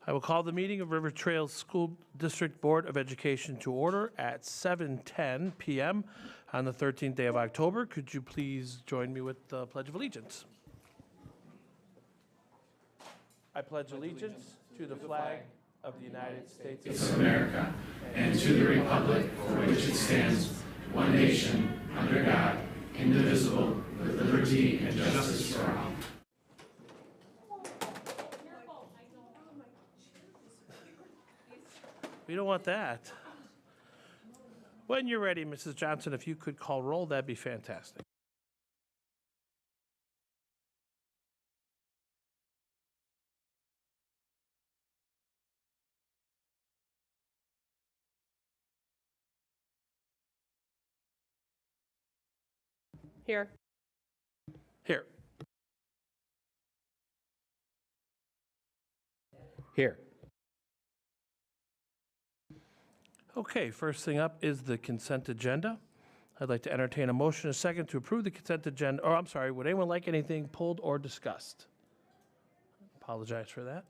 I will call the meeting of River Trails School District Board of Education to order at 7:10 PM on the 13th day of October. Could you please join me with the Pledge of Allegiance? I pledge allegiance to the flag of the United States of America and to the republic for which it stands, one nation, under God, indivisible, with liberty and justice for all. We don't want that. When you're ready, Mrs. Johnson, if you could call roll, that'd be fantastic. Here. Here. Here. Okay, first thing up is the consent agenda. I'd like to entertain a motion, a second, to approve the consent agenda. Oh, I'm sorry, would anyone like anything pulled or discussed? Apologize for that.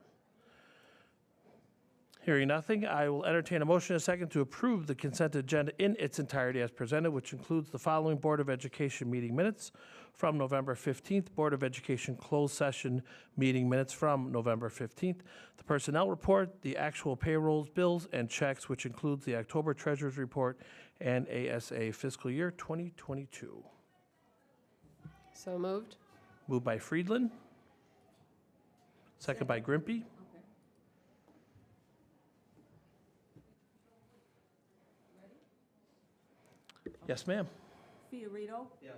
Hearing nothing, I will entertain a motion, a second, to approve the consent agenda in its entirety as presented, which includes the following Board of Education meeting minutes from November 15th, Board of Education closed session meeting minutes from November 15th, the personnel report, the actual payrolls, bills, and checks, which includes the October Treasurer's Report and ASA fiscal year 2022. So moved. Moved by Friedland. Second by Grimpy. Yes, ma'am. Fiorito? Yes.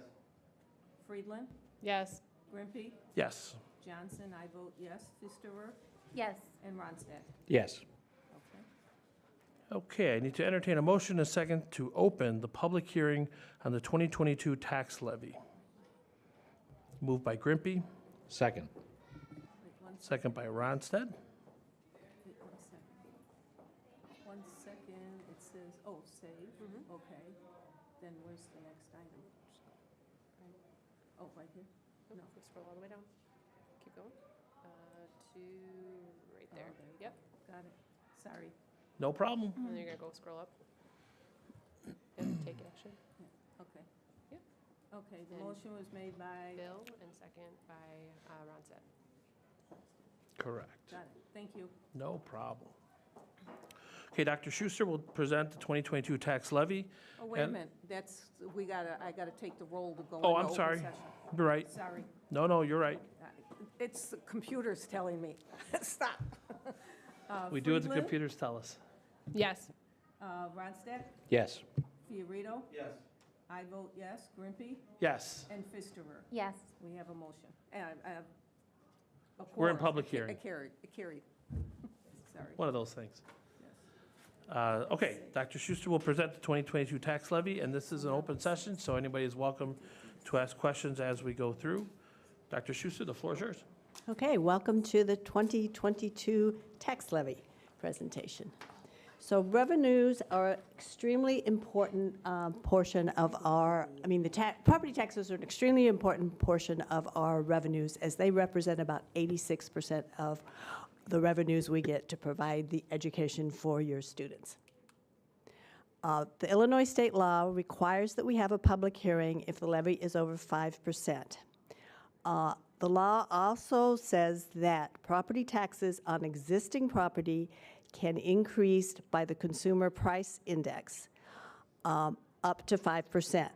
Friedland? Yes. Grimpy? Yes. Johnson, I vote yes. Pfisterer? Yes. And Ronstadt? Yes. Okay. Okay, I need to entertain a motion, a second, to open the public hearing on the 2022 tax levy. Moved by Grimpy, Second. Wait one second by Ronstadt. Wait 1 second. 1 second, it says, oh, save, okay. Then where's the next item? Oh, right here? No. Scroll all the way down. Keep going. To right there. Oh, you Yep. go. Got it. Sorry. No problem. And then you're gonna go scroll up. Yep. Take action. Okay. Yep. Okay, the And motion was made by, Bill and second by Ronstadt. Correct. got it. Thank you. No problem. Okay, Dr. Schuster will present the 2022 tax levy. Oh, wait a And- minute. That's, I gotta take the roll to go Oh, into I'm open sorry. session. You're right. Sorry. No, you're right. It's the computer's telling me. Stop. We do what the Friedland? computers tell us. Yes. Ronstadt? Yes. Fiorito? Yes. I vote yes. Grimpy? Yes. And Pfisterer? Yes. We have a motion. And I have a We're in quorum. public It hearing. carried. Sorry. One of those things. Yes. Okay, Dr. Schuster will present the 2022 tax levy, and this is an open session, so anybody is welcome to ask questions as we go through. Dr. Schuster, the floor is yours. Okay, welcome to the 2022 tax levy presentation. So revenues are an extremely important portion of our, the property taxes are an extremely important portion of our revenues, as they represent about 86% of the revenues we get to provide the education for your students. The Illinois state law requires that we have a public hearing if the levy is over 5%. The law also says that property taxes on existing property can increase by the Consumer Price Index up to 5%.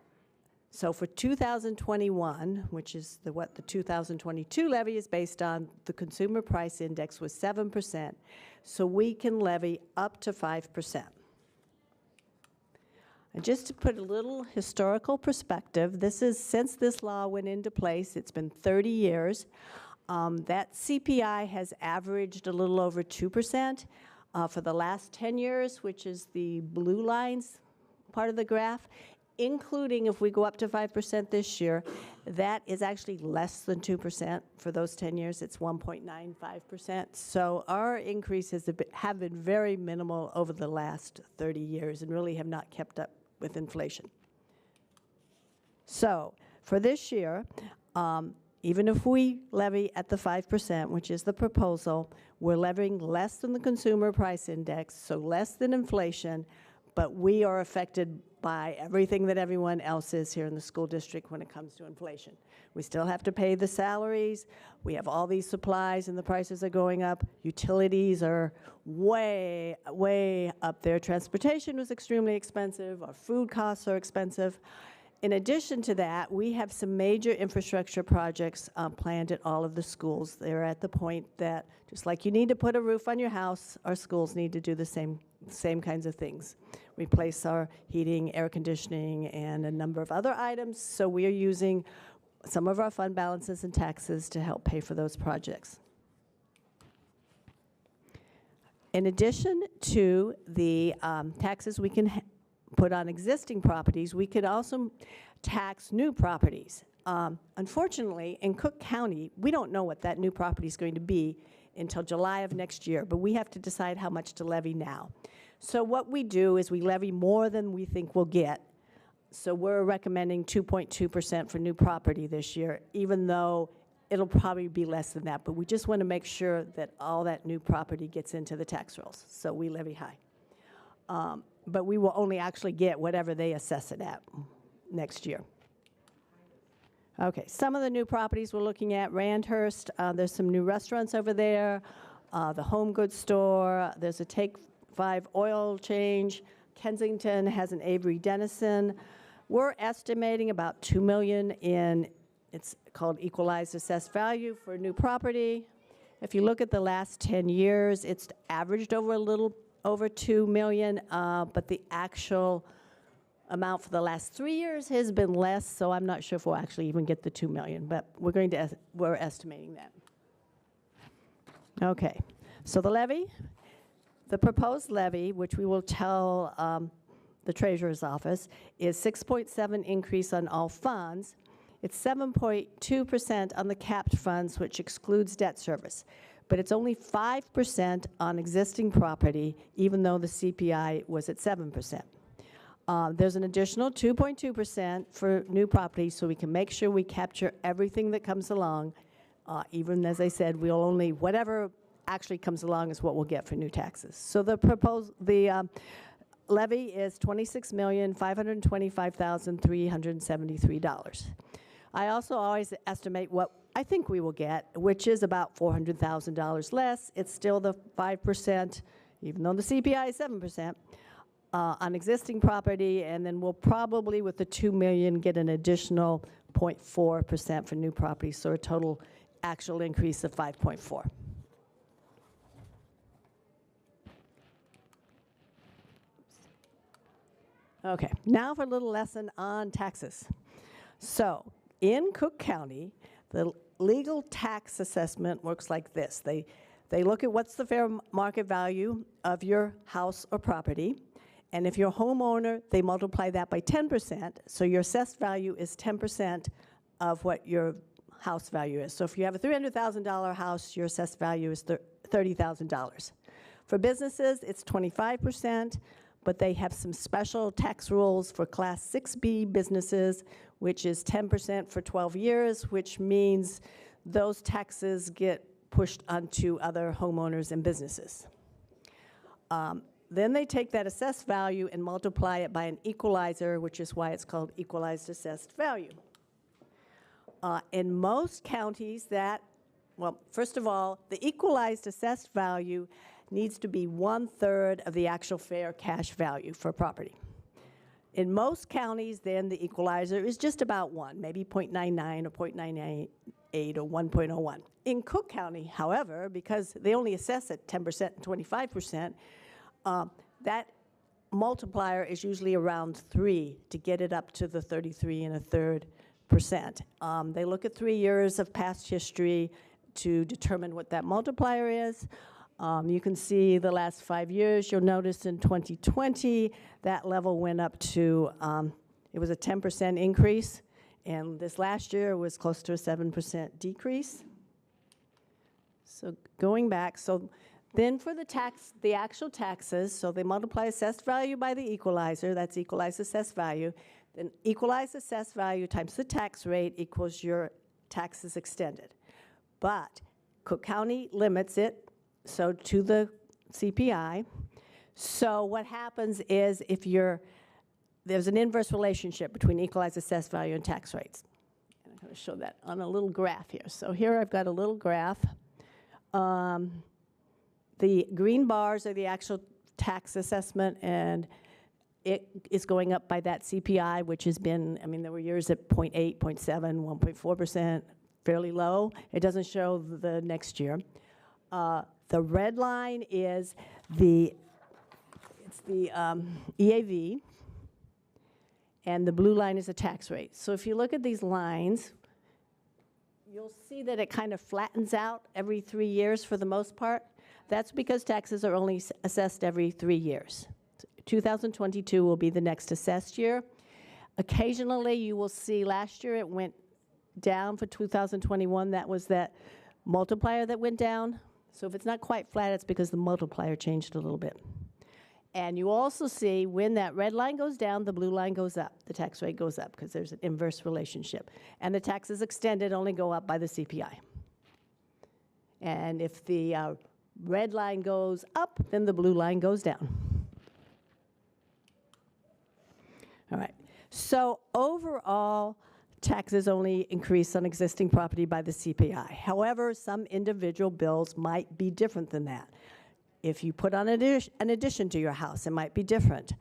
So for 2021, which is what the 2022 levy is based on, the Consumer Price Index was 7%, so we can levy up to 5%. And just to put a little historical perspective, this is, since this law went into place, it's been 30 years. That CPI has averaged a little over 2%. For the last 10 years, which is the blue lines part of the graph, including if we go up to 5% this year, that is actually less than 2%. For those 10 years, it's 1.95%. So our increases have been very minimal over the last 30 years and really have not kept up with inflation. So for this year, even if we levy at the 5%, which is the proposal, we're levying less than the consumer price index, so less than inflation, but we are affected by everything that everyone else is here in the school district when it comes to inflation. We still have to pay the salaries. We have all these supplies and the prices are going up. Utilities are way, way up there. Transportation was extremely expensive. Our food costs are expensive. In addition to that, we have some major infrastructure projects planned at all of the schools. They're at the point that, just like you need to put a roof on your house, our schools need to do the same kinds of things. Replace our heating, air conditioning, and a number of other items. So we are using some of our fund balances and taxes to help pay for those projects. In addition to the taxes we can put on existing properties, we could also tax new properties. Unfortunately, in Cook County, we don't know what that new property is going to be until July of next year, but we have to decide how much to levy now. So what we do is we levy more than we think we'll get. So we're recommending 2.2% for new property this year, even though it'll probably be less than that. But we just want to make sure that all that new property gets into the tax rolls. So we levy high. But we will only actually get whatever they assess it at next year. Okay, some of the new properties we're looking at, Randhurst, there's some new restaurants over there, the Home Goods store, there's a Take 5 oil change, Kensington has an Avery Dennison. We're estimating about $2 million in, it's called equalized assessed value for new property. If you look at the last 10 years, it's averaged over a little over $2 million, but the actual amount for the last 3 years has been less, so I'm not sure if we'll actually even get the $2 million, but we're estimating that. Okay, so the levy, the proposed levy, which we will tell the Treasurer's Office, is 6.7 increase on all funds. It's 7.2% on the capped funds, which excludes debt service. But it's only 5% on existing property, even though the CPI was at 7%. There's an additional 2.2% for new property, so we can make sure we capture everything that comes along. Even as I said, we'll only, whatever actually comes along is what we'll get for new taxes. So the levy is $26,525,373. I also always estimate what I think we will get, which is about $400,000 less. It's still the 5%, even though the CPI is 7%, on existing property, and then we'll probably, with the $2 million, get an additional 0.4% for new property, so a total actual increase of 5.4%. Okay, now for a little lesson on taxes. So, in Cook County, the legal tax assessment works like this. They look at what's the fair market value of your house or property, and if you're a homeowner, they multiply that by 10%, so your assessed value is 10% of what your house value is. So if you have a $300,000 house, your assessed value is $30,000. For businesses, it's 25%, but they have some special tax rules for Class 6B businesses, which is 10% for 12 years, which means those taxes get pushed onto other homeowners and businesses. Then they take that assessed value and multiply it by an equalizer, which is why it's called equalized assessed value. In most counties well, first of all, the equalized assessed value needs to be 1/3 of the actual fair cash value for property. In most counties, then, the equalizer is just about 1, maybe 0.99 or 0.98 or 1.01. In Cook County, however, because they only assess at 10% and 25%, that multiplier is usually around 3 to get it up to the 33 1/3%. They look at 3 years of past history to determine what that multiplier is. You can see the last 5 years. You'll notice in 2020, that level went up to, it was a 10% increase, and this last year was close to a 7% decrease. So going back, so then for the actual taxes, so they multiply assessed value by the equalizer, that's equalized assessed value, then equalized assessed value times the tax rate equals your taxes extended. But Cook County limits it, so to the CPI. So what happens is if there's an inverse relationship between equalized assessed value and tax rates. And I'm going to show that on a little graph here. So here I've got a little graph. The green bars are the actual tax assessment, and it is going up by that CPI, which has been, I mean, there were years at 0.8, 0.7, 1.4%, fairly low. It doesn't show the next year. The red line is the EAV, and the blue line is the tax rate. So if you look at these lines, you'll see that it kind of flattens out every 3 years for the most part. That's because taxes are only assessed every 3 years. 2022 will be the next assessed year. Occasionally, you will see last year it went down for 2021. That was that multiplier that went down. So if it's not quite flat, it's because the multiplier changed a little bit. And you also see when that red line goes down, the blue line goes up. The tax rate goes up because there's an inverse relationship. And the taxes extended only go up by the CPI. And if the red line goes up, then the blue line goes down. All right. So overall, taxes only increase on existing property by the CPI. However, some individual bills might be different than that. If you put on an addition to your house, it might be different.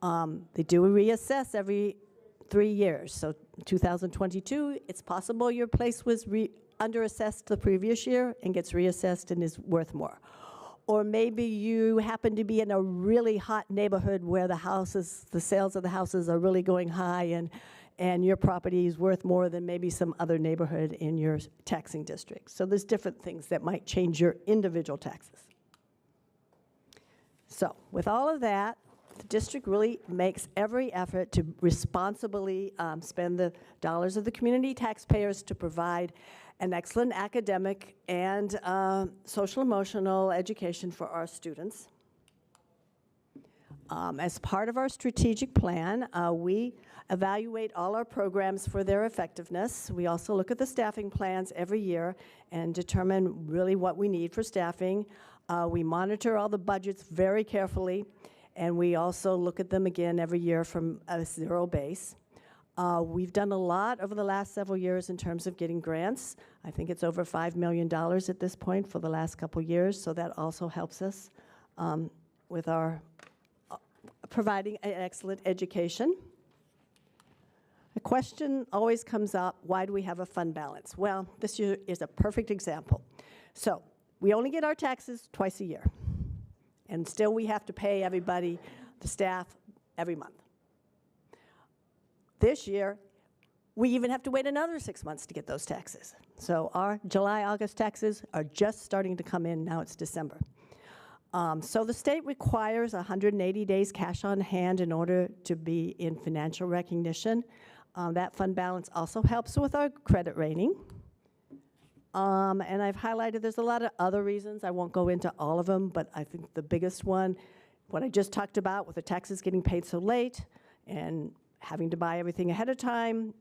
They do reassess every 3 years. So 2022, it's possible your place was underassessed the previous year and gets reassessed and is worth more. Or maybe you happen to be in a really hot neighborhood where the sales of the houses are really going high, and your property is worth more than maybe some other neighborhood in your taxing district. So there's different things that might change your individual taxes. So with all of that, the district really makes every effort to responsibly spend the dollars of the community taxpayers to provide an excellent academic and social emotional education for our students. As part of our strategic plan, we evaluate all our programs for their effectiveness. We also look at the staffing plans every year and determine really what we need for staffing. We monitor all the budgets very carefully, and we also look at them again every year from a zero base. We've done a lot over the last several years in terms of getting grants. I think it's over $5 million at this point for the last couple years, so that also helps us with our providing an excellent education. A question always comes up, why do we have a fund balance? Well, this year is a perfect example. So we only get our taxes twice a year, and still we have to pay everybody, the staff, every month. This year, we even have to wait another 6 months to get those taxes. So our July, August taxes are just starting to come in. Now it's December. So the state requires 180 days cash on hand in order to be in financial recognition. That fund balance also helps with our credit rating. And I've highlighted there's a lot of other reasons. I won't go into all of them, but I think the biggest one, what I just talked about with the taxes getting paid so late and having to buy everything ahead of time,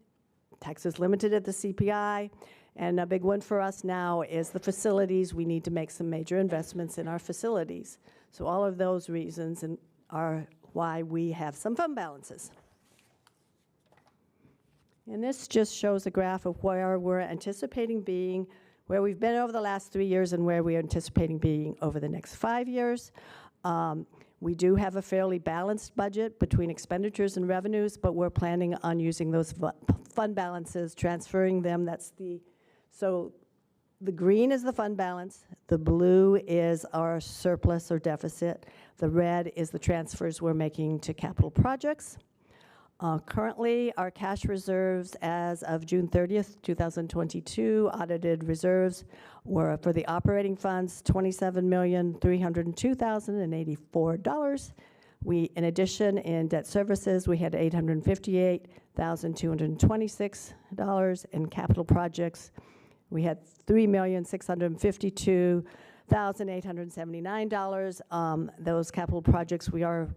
taxes limited at the CPI, and a big one for us now is the facilities. We need to make some major investments in our facilities. So all of those reasons are why we have some fund balances. And this just shows a graph of where we're anticipating being, where we've been over the last 3 years and where we are anticipating being over the next 5 years. We do have a fairly balanced budget between expenditures and revenues, but we're planning on using those fund balances, transferring them. So the green is the fund balance, the blue is our surplus or deficit, the red is the transfers we're making to capital projects. Currently, our cash reserves as of June 30th, 2022, audited reserves were for the operating funds $27,302,084. In addition, in debt services, we had $858,226. In capital projects, we had $3,652,879. Those capital projects, we are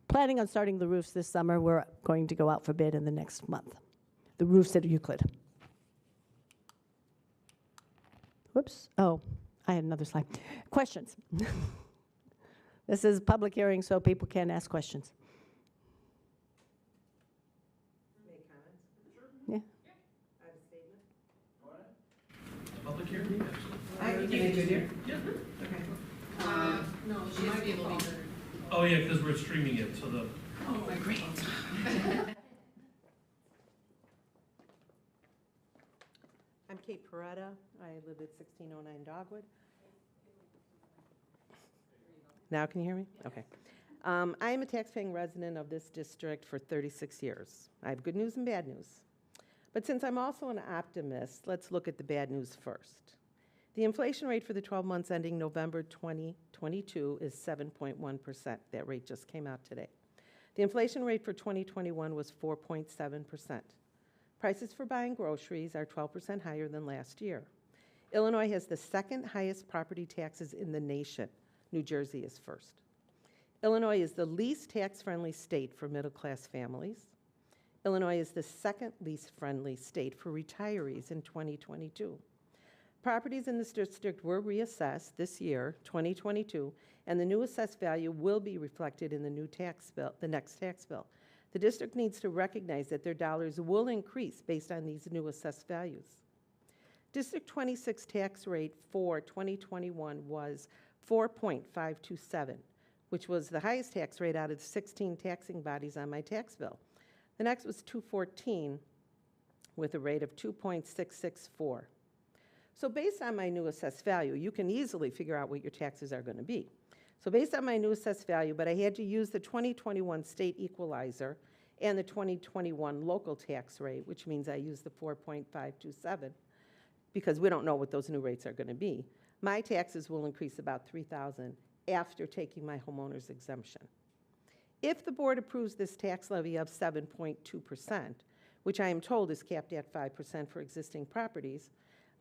planning on starting the roofs this summer. We're going to go out for bid in the next month. The roofs at Euclid. Whoops, oh, I had another slide. Questions? This is public hearing, so people can ask questions. Yeah. Public hearing? No, she has to be able to be heard. Oh, yeah, because we're streaming it, so the. Oh, my great. I'm Kate Peretta. I live at 1609 Dogwood. Now can you hear me? Okay. I am a taxpaying resident of this district for 36 years. I have good news and bad news. But since I'm also an optimist, let's look at the bad news first. The inflation rate for the 12 months ending November 2022 is 7.1%. That rate just came out today. The inflation rate for 2021 was 4.7%. Prices for buying groceries are 12% higher than last year. Illinois has the second highest property taxes in the nation. New Jersey is first. Illinois is the least tax-friendly state for middle-class families. Illinois is the second least friendly state for retirees in 2022. Properties in this district were reassessed this year, 2022, and the new assessed value will be reflected in the new tax bill, the next tax bill. The district needs to recognize that their dollars will increase based on these new assessed values. District 26 tax rate for 2021 was 4.527, which was the highest tax rate out of the 16 taxing bodies on my tax bill. The next was 214 with a rate of 2.664. So based on my new assessed value, you can easily figure out what your taxes are going to be. So based on my new assessed value, but I had to use the 2021 state equalizer and the 2021 local tax rate, which means I used the 4.527 because we don't know what those new rates are going to be. My taxes will increase about $3,000 after taking my homeowner's exemption. If the board approves this tax levy of 7.2%, which I am told is capped at 5% for existing properties,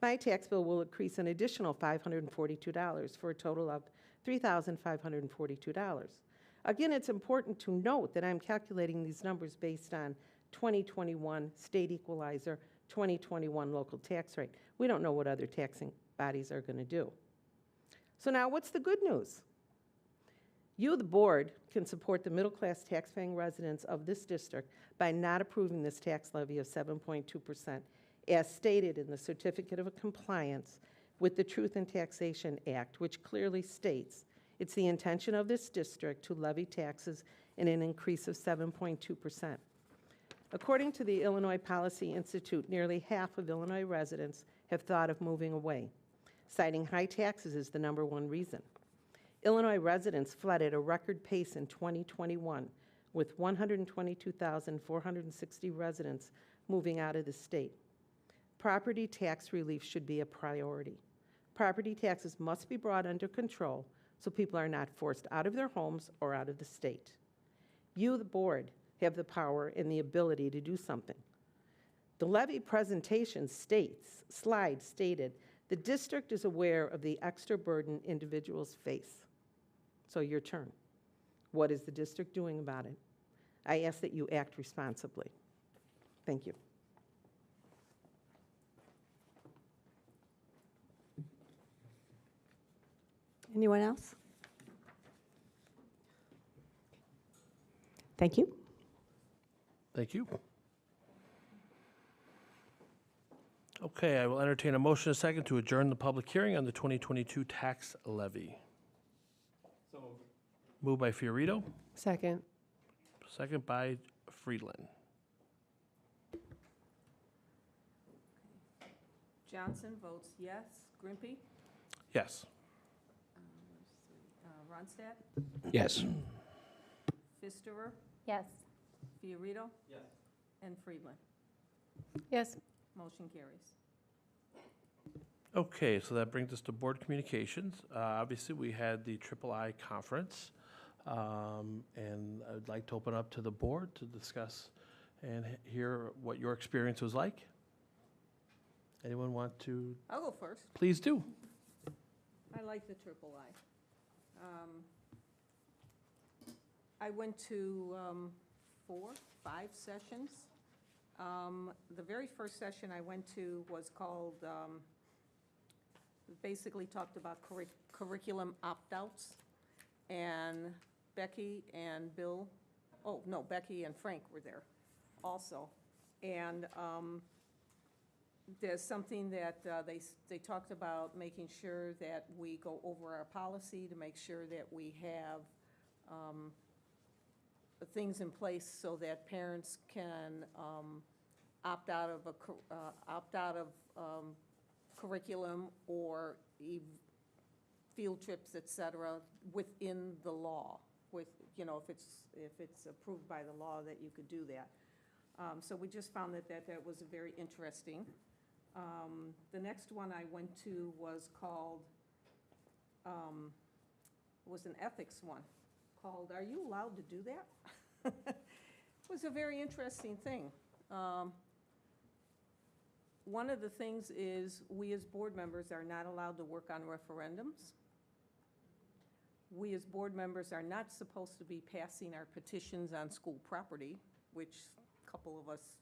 my tax bill will increase an additional $542 for a total of $3,542. Again, it's important to note that I'm calculating these numbers based on 2021 state equalizer, 2021 local tax rate. We don't know what other taxing bodies are going to do. So now what's the good news? You, the board, can support the middle-class taxpaying residents of this district by not approving this tax levy of 7.2%, as stated in the Certificate of Compliance with the Truth in Taxation Act, which clearly states it's the intention of this district to levy taxes in an increase of 7.2%. According to the Illinois Policy Institute, nearly half of Illinois residents have thought of moving away, citing high taxes as the #1 reason. Illinois residents fled at a record pace in 2021, with 122,460 residents moving out of the state. Property tax relief should be a priority. Property taxes must be brought under control so people are not forced out of their homes or out of the state. You, the board, have the power and the ability to do something. The levy presentation slide stated, the district is aware of the extra burden individuals face. So your turn. What is the district doing about it? I ask that you act responsibly. Thank you. Anyone else? Thank you. Thank you. Okay, I will entertain a motion a second to adjourn the public hearing on the 2022 tax levy. So moved by Fiorito, Second. second by Friedland. Johnson votes yes. Grimpy? Yes. Ronstadt? Yes. Pfisterer? Yes. Fiorito? Yes. And Friedland? Yes. Motion carries. Okay, so that brings us to board communications. Obviously, we had the III conference, and I'd like to open up to the board to discuss and hear what your experience was like. Anyone want to? I'll go first. Please do. I like the III. I went to 4, 5 sessions. The very first session I went to was called basically talked about curriculum opt-outs. And Becky and Bill, oh, no, Becky and Frank were there also. And there's something that they talked about, making sure that we go over our policy to make sure that we have things in place so that parents can opt out of curriculum or field trips, et cetera, within the law. With, you know, if it's approved by the law that you could do that. So we just found that was very interesting. The next one I went to was called, was an ethics one, called "Are You Allowed to Do That?" It was a very interesting thing. One of the things is we as board members are not allowed to work on referendums. We as board members are not supposed to be passing our petitions on school property, which a couple of us,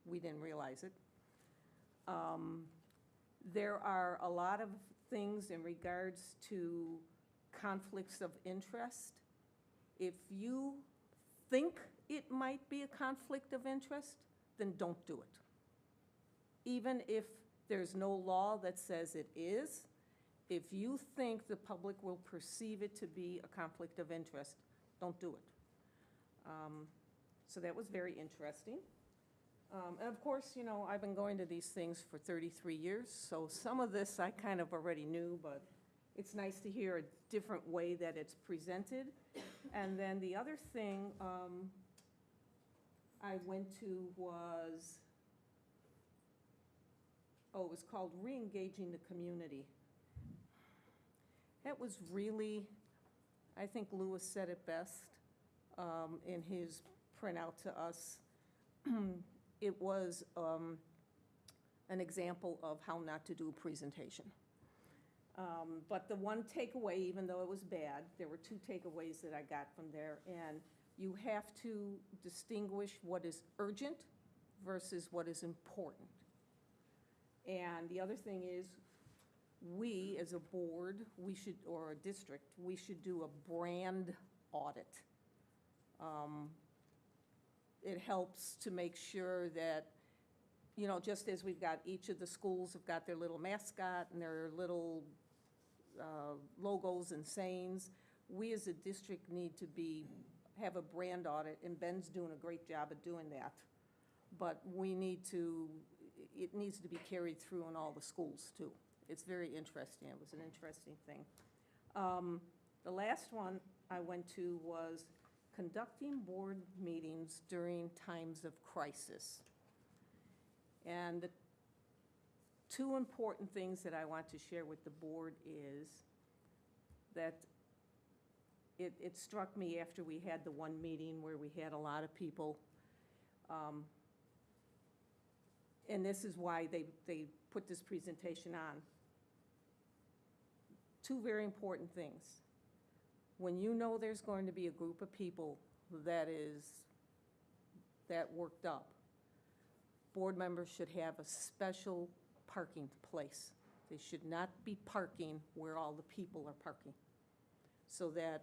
we didn't realize it. There are a lot of things in regards to conflicts of interest. If you think it might be a conflict of interest, then don't do it. Even if there's no law that says it is, if you think the public will perceive it to be a conflict of interest, don't do it. So that was very interesting. And of course, you know, I've been going to these things for 33 years, so some of this I kind of already knew, but it's nice to hear a different way that it's presented. And then the other thing I went to was, it was called Re-engaging the Community. That was really, I think Lewis said it best in his printout to us. It was an example of how not to do a presentation. But the one takeaway, even though it was bad, there were two takeaways that I got from there. And you have to distinguish what is urgent versus what is important. And the other thing is, we as a board, we should, or a district, we should do a brand audit. It helps to make sure that, you know, just as we've got, each of the schools have got their little mascot and their little logos and sayings, we as a district need to have a brand audit, and Ben's doing a great job of doing that. But we need to, it needs to be carried through in all the schools too. It's very interesting. It was an interesting thing. The last one I went to was conducting board meetings during times of crisis. And the two important things that I want to share with the board is that it struck me after we had the one meeting where we had a lot of people, and this is why they put this presentation on. Two very important things. When you know there's going to be a group of people that worked up, board members should have a special parking place. They should not be parking where all the people are parking, so that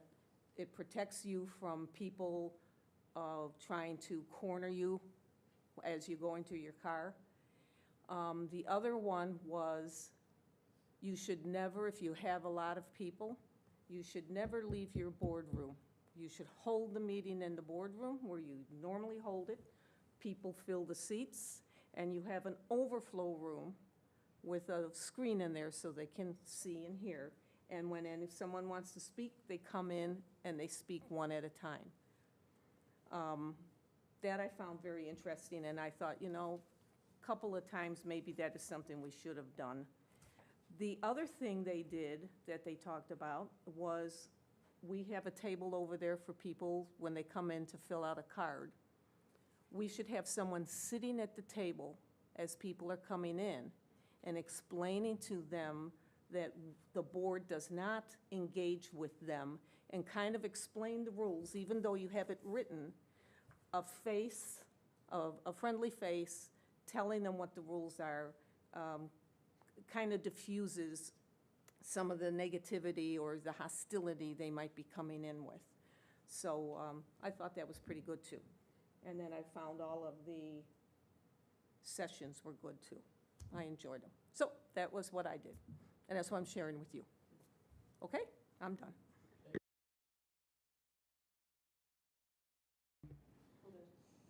it protects you from people trying to corner you as you go into your car. The other one was, you should never, if you have a lot of people, you should never leave your boardroom. You should hold the meeting in the boardroom where you normally hold it. People fill the seats, and you have an overflow room with a screen in there so they can see and hear. And if someone wants to speak, they come in and they speak one at a time. That I found very interesting, and I thought, you know, a couple of times maybe that is something we should have done. The other thing they did that they talked about was, we have a table over there for people when they come in to fill out a card. We should have someone sitting at the table as people are coming in and explaining to them that the board does not engage with them, and kind of explain the rules, even though you have it written, a friendly face telling them what the rules are, kind of diffuses some of the negativity or the hostility they might be coming in with. So I thought that was pretty good too. And then I found all of the sessions were good too. I enjoyed them. So that was what I did. And that's what I'm sharing with you. Okay? I'm done.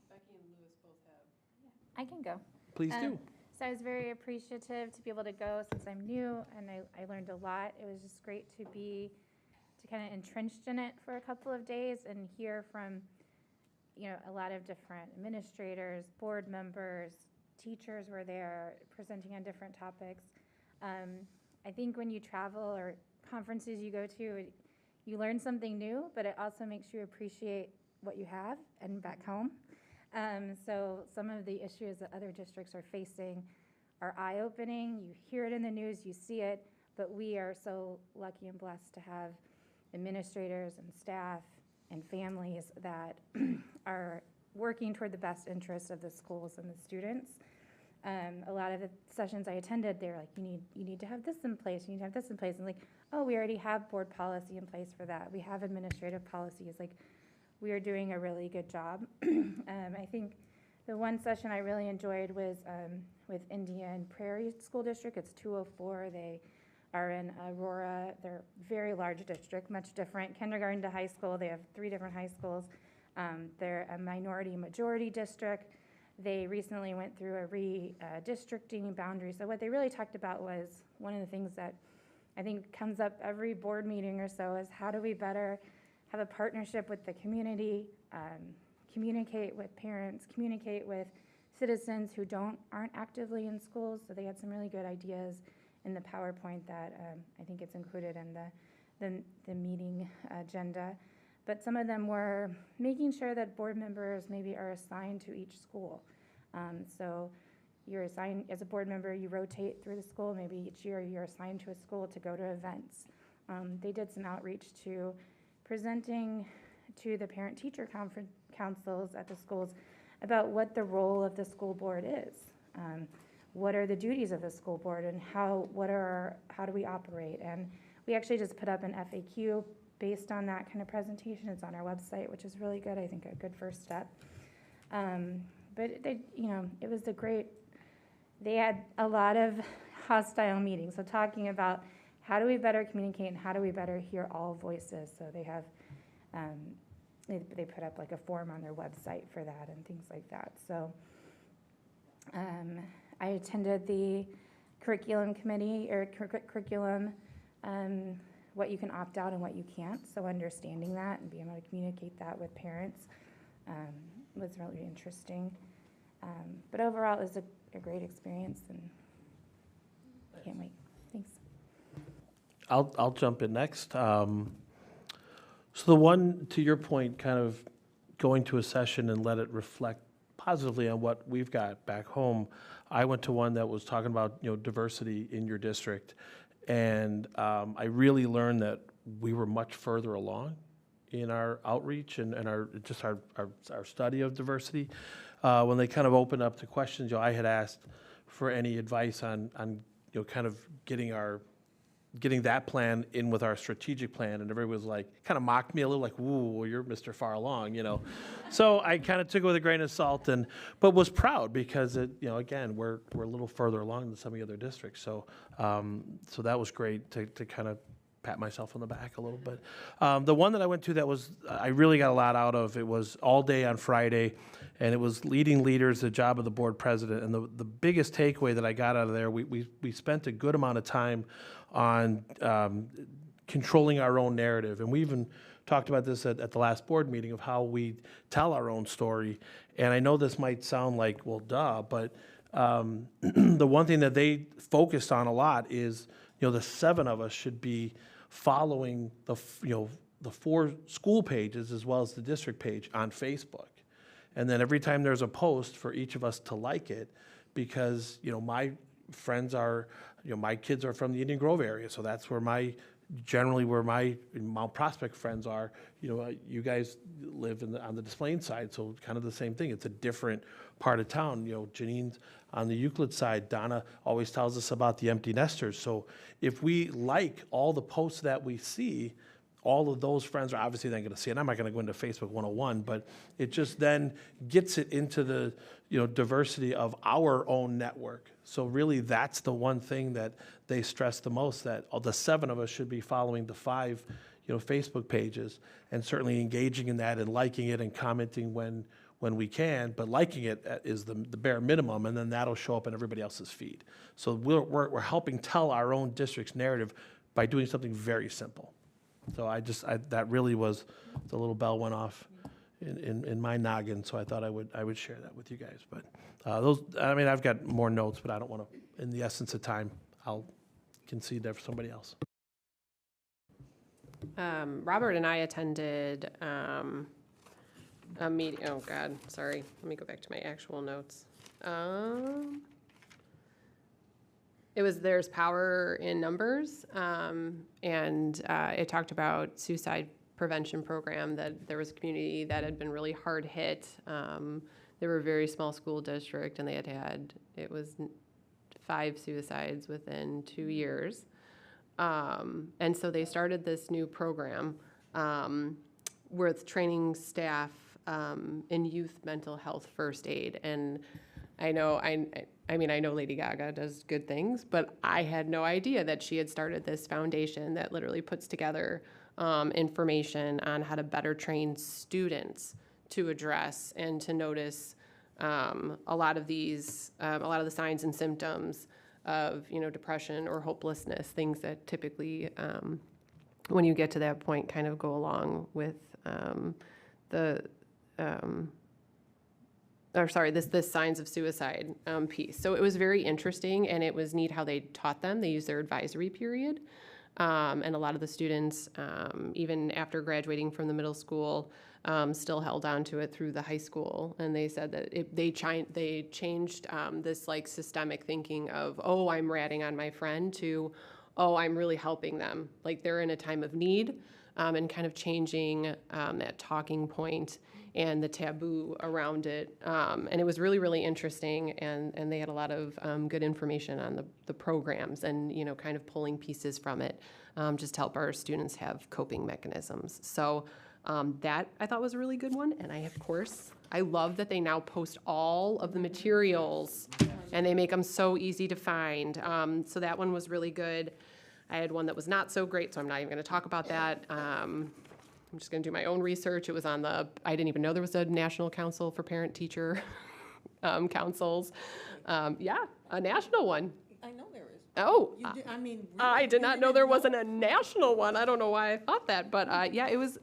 Becky and Louis both have. I can go. Please do. So I was very appreciative to be able to go since I'm new, and I learned a lot. It was just great to be, to kind of entrenched in it for a couple of days and hear from, a lot of different administrators, board members, teachers were there presenting on different topics. I think when you travel or conferences you go to, you learn something new, but it also makes you appreciate what you have and back home. So some of the issues that other districts are facing are eye-opening. You hear it in the news, you see it, but we are so lucky and blessed to have administrators and staff and families that are working toward the best interests of the schools and the students. A lot of the sessions I attended, they were like, you need to have this in place, you need to have this in place. And like, oh, we already have board policy in place for that. We have administrative policies. Like, we are doing a really good job. I think the one session I really enjoyed was with Indian Prairie School District. It's 204. They are in Aurora. They're a very large district, much different. Kindergarten to high school, they have 3 different high schools. They're a minority-majority district. They recently went through a redistricting boundary. So what they really talked about was one of the things that I think comes up every board meeting or so is how do we better have a partnership with the community, communicate with parents, communicate with citizens who aren't actively in schools. So they had some really good ideas in the PowerPoint that I think it's included in the meeting agenda. But some of them were making sure that board members maybe are assigned to each school. So you're assigned, as a board member, you rotate through the school. Maybe each year you're assigned to a school to go to events. They did some outreach to presenting to the parent-teacher councils at the schools about what the role of the school board is. What are the duties of the school board and how do we operate? And we actually just put up an FAQ based on that kind of presentation. It's on our website, which is really good, I think a good first step. But it was they had a lot of hostile meetings. So talking about how do we better communicate and how do we better hear all voices? So they have, they put up like a form on their website for that and things like that. So I attended the curriculum committee or curriculum, what you can opt out and what you can't. So understanding that and being able to communicate that with parents was really interesting. But overall, it was a great experience and I can't wait. Thanks. I'll jump in next. So the one, to your point, kind of going to a session and let it reflect positively on what we've got back home. I went to one that was talking about diversity in your district, and I really learned that we were much further along in our outreach and our study of diversity. When they kind of opened up to questions, I had asked for any advice on kind of getting that plan in with our strategic plan, and everybody was like, kind of mocked me a little, like, "Ooh, well, you're Mr. Far Along," So I kind of took it with a grain of salt, but was proud because again, we're a little further along than some of the other districts. So so that was great to kind of pat myself on the back a little bit. The one that I went to I really got a lot out of. It was all day on Friday, and it was leading leaders, the job of the board president. And the biggest takeaway that I got out of there, we spent a good amount of time on controlling our own narrative. And we even talked about this at the last board meeting of how we tell our own story. And I know this might sound like, well, duh, but the one thing that they focused on a lot is, the 7 of us should be following the 4 school pages as well as the district page on Facebook. And then every time there's a post, for each of us to like it, because, my friends are, my kids are from the Indian Grove area, so that's where my, generally where my Mount Prospect friends are, you guys live on the Des Plaines side, so kind of the same thing. It's a different part of town. Janine's on the Euclid side. Donna always tells us about the empty nesters. So if we like all the posts that we see, all of those friends are obviously then going to see it. I'm not going to go into Facebook 101, but it just then gets it into the diversity of our own network. So really, that's the one thing that they stress the most, that all the 7 of us should be following the 5 Facebook pages, and certainly engaging in that and liking it and commenting when we can. But liking it is the bare minimum, and then that'll show up in everybody else's feed. So we're helping tell our own district's narrative by doing something very simple. So that really was, the little bell went off in my noggin, so I thought I would share that with you guys. But I've got more notes, but I don't want to, in the essence of time, I'll concede that for somebody else. Robert and I attended a meeting. Oh God, sorry. Let me go back to my actual notes. It was There's Power in Numbers, and it talked about suicide prevention program, that there was a community that had been really hard hit. They were a very small school district, and they it was 5 suicides within 2 years. And so they started this new program with training staff in youth mental health first aid. And I know Lady Gaga does good things, but I had no idea that she had started this foundation that literally puts together information on how to better train students to address and to notice a lot of the signs and symptoms of depression or hopelessness, things that typically, when you get to that point, kind of go along with this signs of suicide piece. So it was very interesting, and it was neat how they taught them. They used their advisory period, and a lot of the students, even after graduating from the middle school, still held on to it through the high school. And they said that they changed this like systemic thinking of, oh, I'm ratting on my friend, to, oh, I'm really helping them. Like they're in a time of need, and kind of changing that talking point and the taboo around it. And it was really, really interesting, and they had a lot of good information on the programs, and kind of pulling pieces from it, just to help our students have coping mechanisms. So that I thought was a really good one. And I love that they now post all of the materials, and they make them so easy to find. So that one was really good. I had one that was not so great, so I'm not even going to talk about that. I'm just going to do my own research. It was on I didn't even know there was a National Council for Parent-Teacher Councils. Yeah, a national one. I know there is. Oh, Really, I did not you know didn't there wasn't a national one. I don't know why I thought that, but yeah, it was.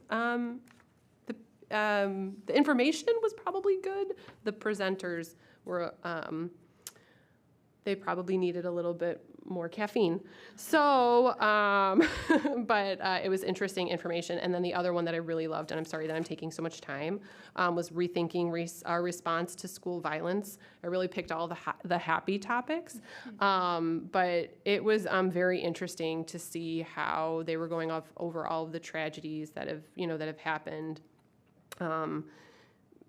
The information was probably good. The presenters were. They probably needed a little bit more caffeine. So, but it was interesting information. And then the other one that I really loved, and I'm sorry that I'm taking so much time, was rethinking our response to school violence. I really picked all the happy topics, but it was very interesting to see how they were going over all of the tragedies that have happened.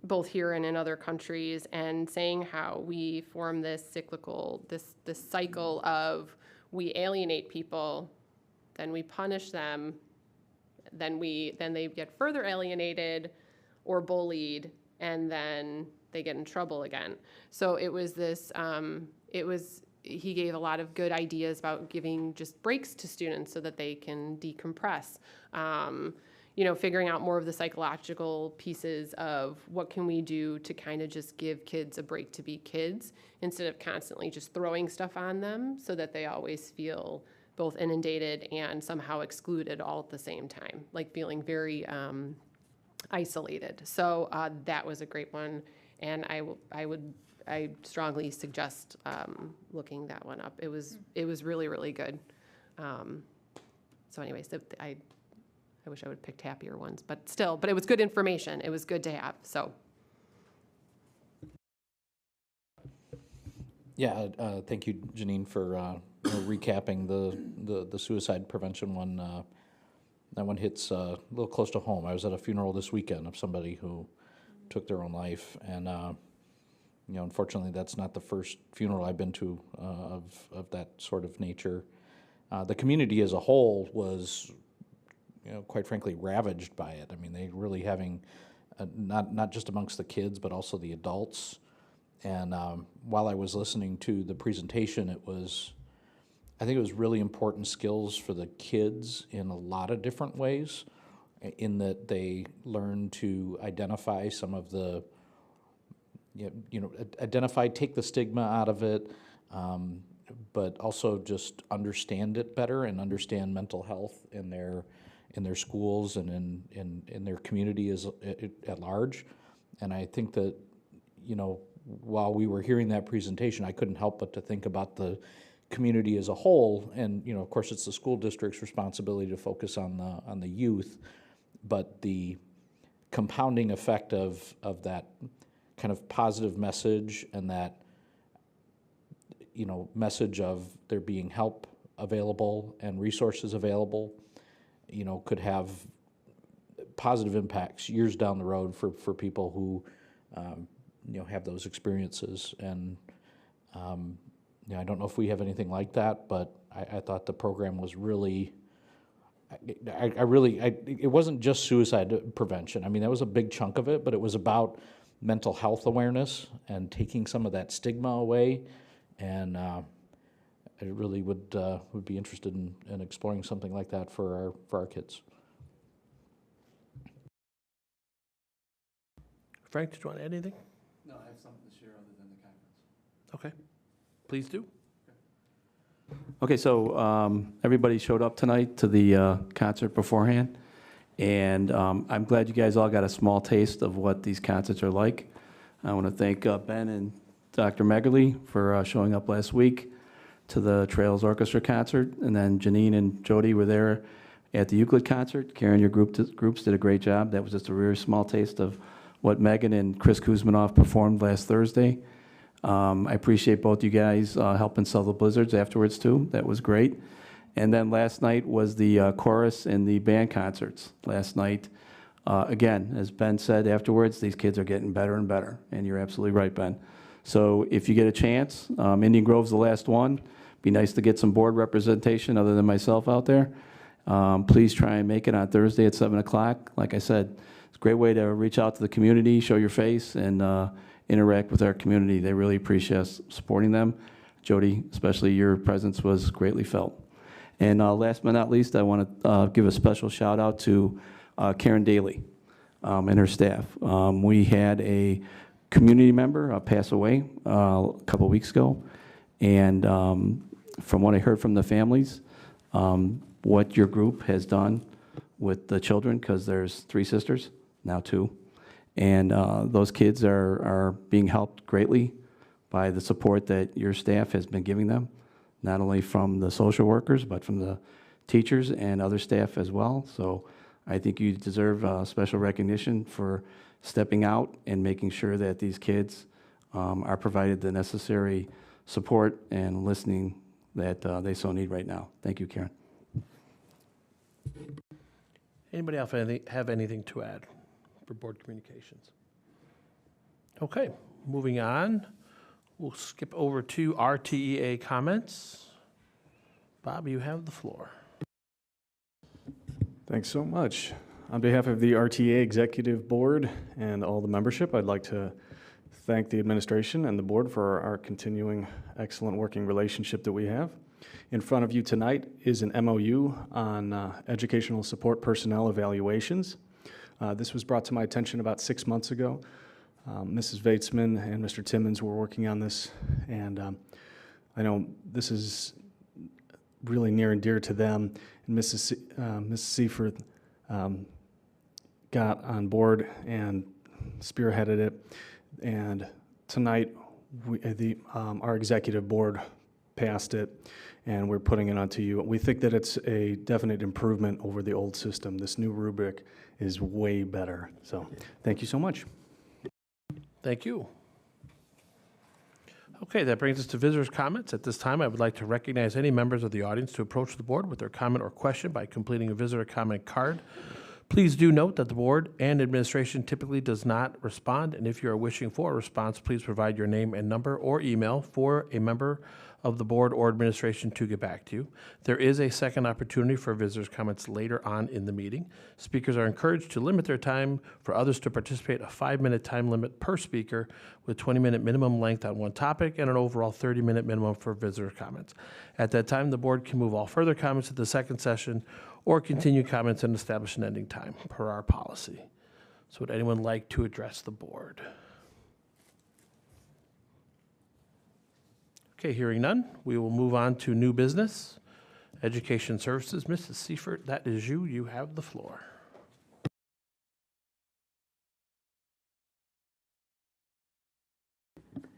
Both here and in other countries, and saying how we form this cycle of we alienate people, then we punish them, then they get further alienated or bullied, and then they get in trouble again. So it was this, he gave a lot of good ideas about giving just breaks to students so that they can decompress. Figuring out more of the psychological pieces of what can we do to kind of just give kids a break to be kids, instead of constantly just throwing stuff on them, so that they always feel both inundated and somehow excluded all at the same time, like feeling very isolated. So that was a great one, and I strongly suggest looking that one up. It was really, really good. So anyways, I wish I would have picked happier ones, but it was good information. It was good to have, so. Yeah, thank you, Janine, for recapping the suicide prevention one. That one hits a little close to home. I was at a funeral this weekend of somebody who took their own life, and unfortunately, that's not the first funeral I've been to of that sort of nature. The community as a whole was, quite frankly, ravaged by it. I mean, they really having not just amongst the kids, but also the adults. And while I was listening to the presentation, I think it was really important skills for the kids in a lot of different ways, in that they learn to identify some of the, take the stigma out of it, but also just understand it better and understand mental health in their schools and in their community at large. And I think that, while we were hearing that presentation, I couldn't help but to think about the community as a whole. And, of course, it's the school district's responsibility to focus on the youth, but the compounding effect of that kind of positive message and that, message of there being help available and resources available, could have positive impacts years down the road for people who, have those experiences. And, I don't know if we have anything like that, but I thought the program was really, it wasn't just suicide prevention. I mean, that was a big chunk of it, but it was about mental health awareness and taking some of that stigma away. And I really would be interested in exploring something like that for our kids. Frank, did you want to add anything? No, I have something to share other than the conference. Okay, please do. Okay, so everybody showed up tonight to the concert beforehand, and I'm glad you guys all got a small taste of what these concerts are like. I want to thank Ben and Dr. Megerly for showing up last week to the Trails Orchestra concert, and then Janine and Jody were there at the Euclid concert. Karen, your groups did a great job. That was just a very small taste of what Megan and Chris Kuzmanoff performed last Thursday. I appreciate both you guys helping sell the blizzards afterwards too. That was great. And then last night was the chorus and the band concerts. Last night, again, as Ben said afterwards, these kids are getting better and better. And you're absolutely right, Ben. So if you get a chance, Indian Grove's the last one. Be nice to get some board representation other than myself out there. Please try and make it on Thursday at 7 o'clock. Like I said, it's a great way to reach out to the community, show your face, and interact with our community. They really appreciate us supporting them. Jody, especially your presence was greatly felt. And last but not least, I want to give a special shout out to Karen Daly and her staff. We had a community member pass away a couple weeks ago, and from what I heard from the families, what your group has done with the children, because there's 3 sisters, now 2, and those kids are being helped greatly by the support that your staff has been giving them, not only from the social workers, but from the teachers and other staff as well. So I think you deserve special recognition for stepping out and making sure that these kids are provided the necessary support and listening that they so need right now. Thank you, Karen. Anybody else have anything to add for board communications? Okay, moving on. We'll skip over to RTEA comments. Bob, you have the floor. Thanks so much. On behalf of the RTA Executive Board and all the membership, I'd like to thank the administration and the board for our continuing excellent working relationship that we have. In front of you tonight is an MOU on educational support personnel evaluations. This was brought to my attention about 6 months ago. Mrs. Vatesman and Mr. Timmons were working on this, and I know this is really near and dear to them. And Mrs. Seifert got on board and spearheaded it. And tonight, our executive board passed it, and we're putting it onto you. We think that it's a definite improvement over the old system. This new rubric is way better. So thank you so much. Thank you. Okay, that brings us to visitors' comments. At this time, I would like to recognize any members of the audience to approach the board with their comment or question by completing a visitor comment card. Please do note that the board and administration typically does not respond, and if you are wishing for a response, please provide your name and number or email for a member of the board or administration to get back to you. There is a second opportunity for visitors' comments later on in the meeting. Speakers are encouraged to limit their time for others to participate, a 5-minute time limit per speaker with 20-minute minimum length on one topic and an overall 30-minute minimum for visitor comments. At that time, the board can move all further comments to the second session or continue comments and establish an ending time per our policy. So would anyone like to address the board? Okay, hearing none, we will move on to new business. Education Services, Mrs. Seifert, that is you. You have the floor.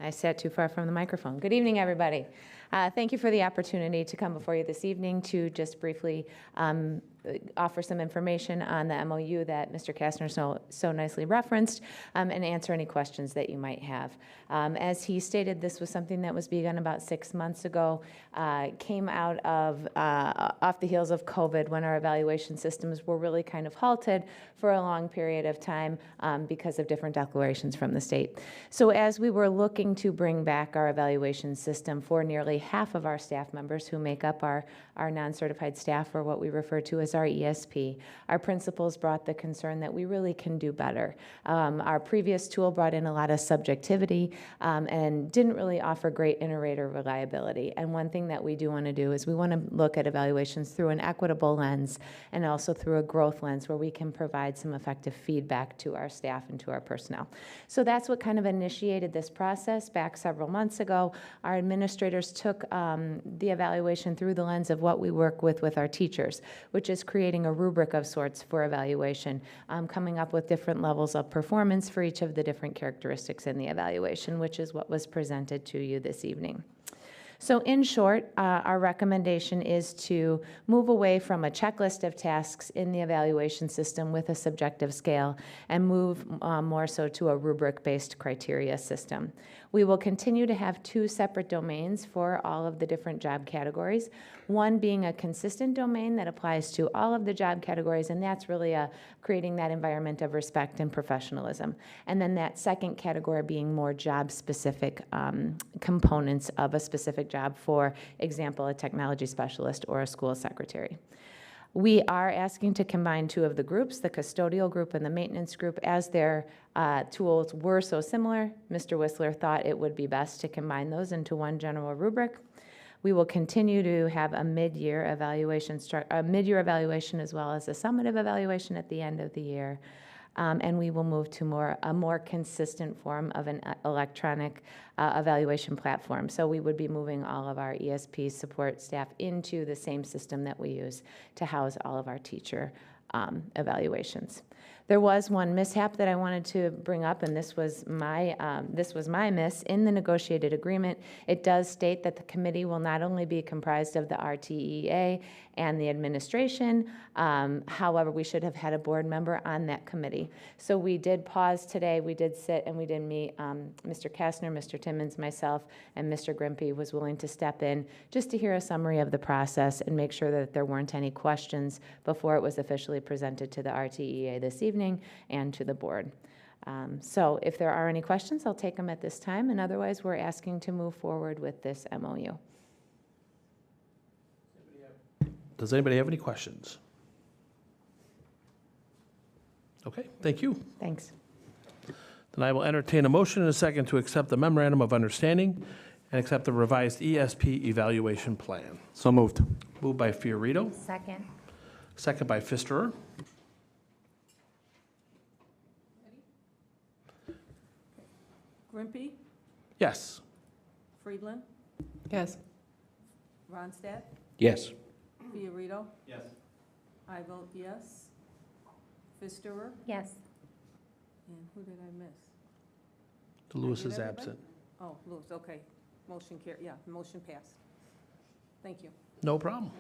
I sat too far from the microphone. Good evening, everybody. Thank you for the opportunity to come before you this evening to just briefly offer some information on the MOU that Mr. Kastner so nicely referenced, and answer any questions that you might have. As he stated, this was something that was begun about 6 months ago, came out of off the heels of COVID, when our evaluation systems were really kind of halted for a long period of time because of different declarations from the state. So as we were looking to bring back our evaluation system for nearly half of our staff members who make up our non-certified staff, or what we refer to as our ESP, our principals brought the concern that we really can do better. Our previous tool brought in a lot of subjectivity and didn't really offer great inter-rater reliability. And one thing that we do want to do is we want to look at evaluations through an equitable lens and also through a growth lens where we can provide some effective feedback to our staff and to our personnel. So that's what kind of initiated this process back several months ago. Our administrators took the evaluation through the lens of what we work with our teachers, which is creating a rubric of sorts for evaluation, coming up with different levels of performance for each of the different characteristics in the evaluation, which is what was presented to you this evening. So in short, our recommendation is to move away from a checklist of tasks in the evaluation system with a subjective scale and move more so to a rubric-based criteria system. We will continue to have 2 separate domains for all of the different job categories, one being a consistent domain that applies to all of the job categories, and that's really creating that environment of respect and professionalism. And then that second category being more job-specific components of a specific job, for example, a technology specialist or a school secretary. We are asking to combine 2 of the groups, the custodial group and the maintenance group, as their tools were so similar. Mr. Whistler thought it would be best to combine those into one general rubric. We will continue to have a mid-year evaluation, as well as a summative evaluation at the end of the year. And we will move to a more consistent form of an electronic evaluation platform. So we would be moving all of our ESP support staff into the same system that we use to house all of our teacher evaluations. There was one mishap that I wanted to bring up, and this was my miss. In the negotiated agreement, it does state that the committee will not only be comprised of the RTEA and the administration, however, we should have had a board member on that committee. So we did pause today, we did sit and we did meet. Mr. Kastner, Mr. Timmons, myself, and Mr. Grimpy was willing to step in just to hear a summary of the process and make sure that there weren't any questions before it was officially presented to the RTEA this evening and to the board. So if there are any questions, I'll take them at this time, and otherwise we're asking to move forward with this MOU. Does anybody have any questions? Okay, thank you. Thanks. Then I will entertain a motion and a second to accept the memorandum of understanding and accept the revised ESP evaluation plan. So moved. Moved by Fiorito, Second. second by Pfisterer. Grimpy, Yes. Friedland, Yes. Ronstadt, Yes. Fiorito, Yes. I vote yes. Pfisterer, Yes. and who did I miss? Lewis Did is everybody? absent. Oh, Lewis, okay. Motion passed. Thank you. No problem.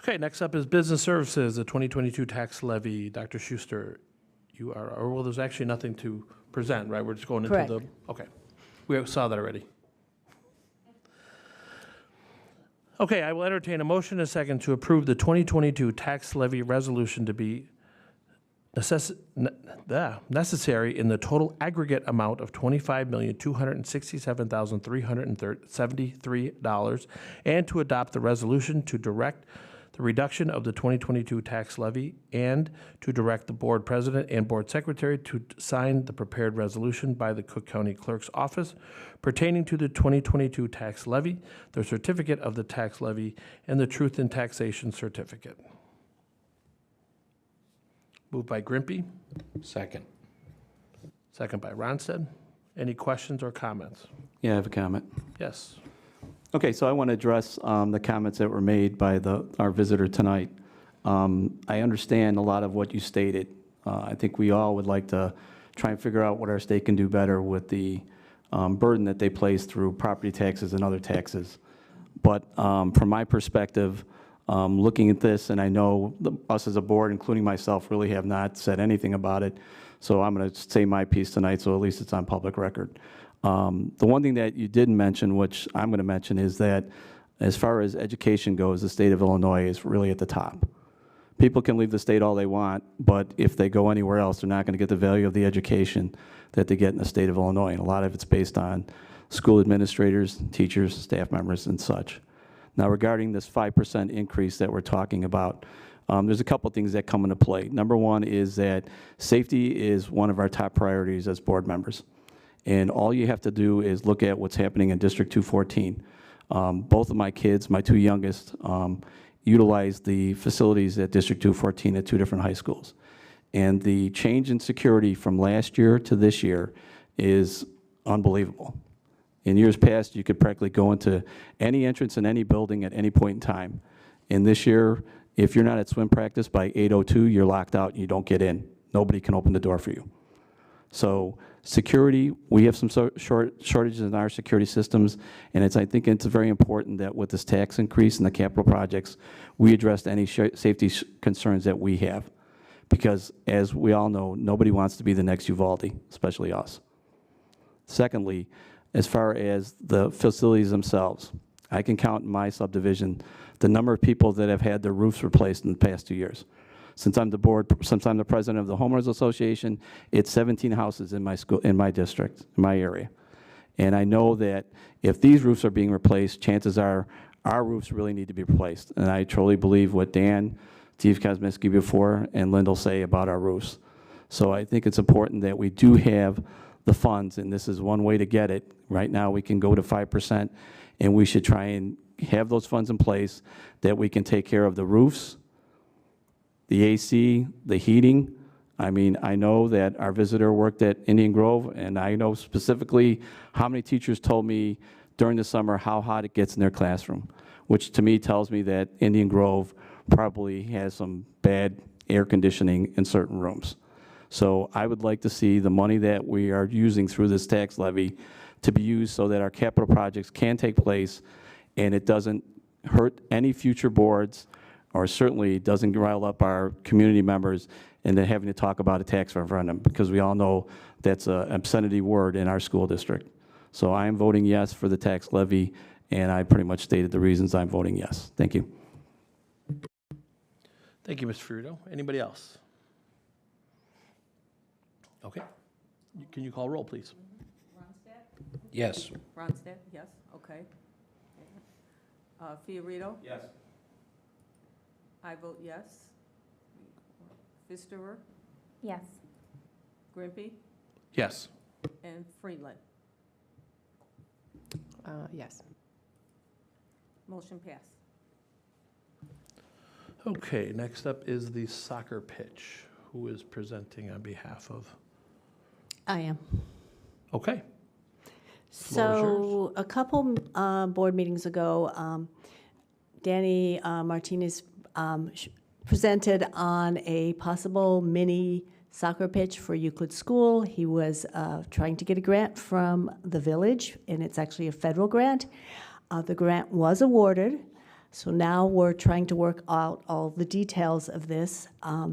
Okay, next up is Business Services, the 2022 tax levy. Dr. Schuster, you are, well, there's actually nothing to present, right? We're just going into Correct. the, okay. We saw that already. Okay, I will entertain a motion and a second to approve the 2022 tax levy resolution to be necessary in the total aggregate amount of $25,267,373, and to adopt the resolution to direct the reduction of the 2022 tax levy, and to direct the board president and board secretary to sign the prepared resolution by the Cook County Clerk's Office pertaining to the 2022 tax levy, the certificate of the tax levy, and the truth in taxation certificate. Moved by Grimpy, Second. second by Ronstadt. Any questions or comments? Yeah, I have a comment. Yes. Okay, so I want to address the comments that were made by our visitor tonight. I understand a lot of what you stated. I think we all would like to try and figure out what our state can do better with the burden that they place through property taxes and other taxes. But from my perspective, looking at this, and I know us as a board, including myself, really have not said anything about it, so I'm going to say my piece tonight, so at least it's on public record. The one thing that you didn't mention, which I'm going to mention, is that as far as education goes, the state of Illinois is really at the top. People can leave the state all they want, but if they go anywhere else, they're not going to get the value of the education that they get in the state of Illinois, and a lot of it's based on school administrators, teachers, staff members, and such. Now, regarding this 5% increase that we're talking about, there's a couple things that come into play. Number one is that safety is one of our top priorities as board members. And all you have to do is look at what's happening in District 214. Both of my kids, my two youngest, utilize the facilities at District 214 at two different high schools. And the change in security from last year to this year is unbelievable. In years past, you could practically go into any entrance in any building at any point in time. And this year, if you're not at swim practice by 8:02, you're locked out and you don't get in. Nobody can open the door for you. So security, we have some shortages in our security systems, and I think it's very important that with this tax increase and the capital projects, we address any safety concerns that we have. Because as we all know, nobody wants to be the next Uvalde, especially us. Secondly, as far as the facilities themselves, I can count in my subdivision the number of people that have had their roofs replaced in the past 2 years. Since I'm the president of the homeowners association, it's 17 houses in my school, in my district, in my area. And I know that if these roofs are being replaced, chances are our roofs really need to be replaced. And I truly believe what Dan, Steve Kosminski before, and Lyndall say about our roofs. So I think it's important that we do have the funds, and this is one way to get it. Right now, we can go to 5%, and we should try and have those funds in place that we can take care of the roofs, the AC, the heating. I mean, I know that our visitor worked at Indian Grove, and I know specifically how many teachers told me during the summer how hot it gets in their classroom, which to me tells me that Indian Grove probably has some bad air conditioning in certain rooms. So I would like to see the money that we are using through this tax levy to be used so that our capital projects can take place and it doesn't hurt any future boards, or certainly doesn't rile up our community members into having to talk about a tax referendum, because we all know that's an obscenity word in our school district. So I am voting yes for the tax levy, and I pretty much stated the reasons I'm voting yes. Thank you. Thank you, Mr. Ferrito. Anybody else? Okay. Can you call roll, please? Yes. Ronstadt, yes, okay. Fiorito? Yes. I vote yes. Pfisterer, Yes. Grimpy, Yes. and Freeland. Yes. Motion passed. Okay, next up is the soccer pitch. Who is presenting on behalf of? I am. Okay. Floor is So a couple board meetings ago, Danny Martinez presented on a possible mini soccer pitch for Euclid School. He was trying to get a grant from the village, and it's actually a federal grant. The grant was awarded, so now we're trying to work out all the details of this. I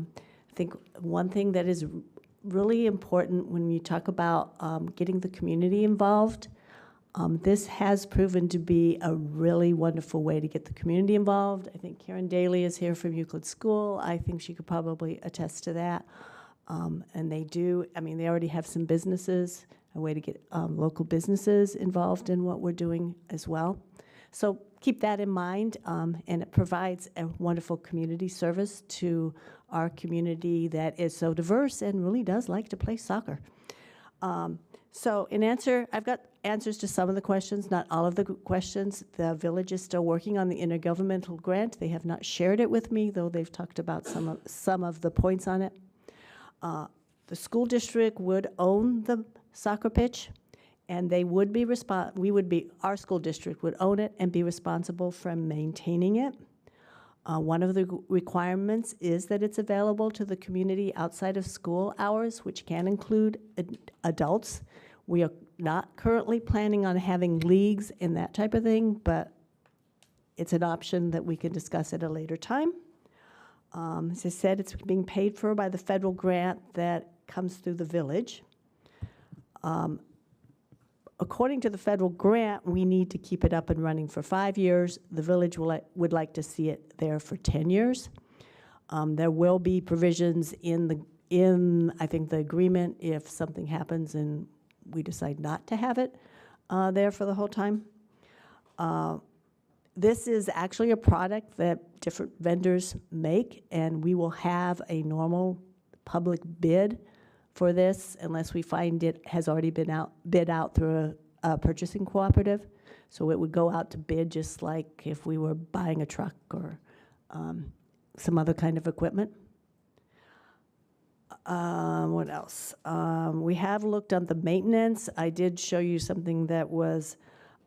think one thing that is really important when you talk about getting the community involved, This has proven to be a really wonderful way to get the community involved. I think Karen Daly is here from Euclid School. I think she could probably attest to that. And they do, I mean, they already have some businesses, a way to get local businesses involved in what we're doing as well. So keep that in mind, and it provides a wonderful community service to our community that is so diverse and really does like to play soccer. So I've got answers to some of the questions, not all of the questions. The village is still working on the intergovernmental grant. They have not shared it with me, though they've talked about some of the points on it. The school district would own the soccer pitch, and they would be our school district would own it and be responsible for maintaining it. One of the requirements is that it's available to the community outside of school hours, which can include adults. We are not currently planning on having leagues and that type of thing, but it's an option that we can discuss at a later time. As I said, it's being paid for by the federal grant that comes through the village. According to the federal grant, we need to keep it up and running for 5 years. The village would like to see it there for 10 years. There will be provisions in I think the agreement if something happens and we decide not to have it there for the whole time. This is actually a product that different vendors make, and we will have a normal public bid for this unless we find it has already been bid out through a purchasing cooperative. So it would go out to bid just like if we were buying a truck or some other kind of equipment. What else? We have looked at the maintenance. I did show you something that was,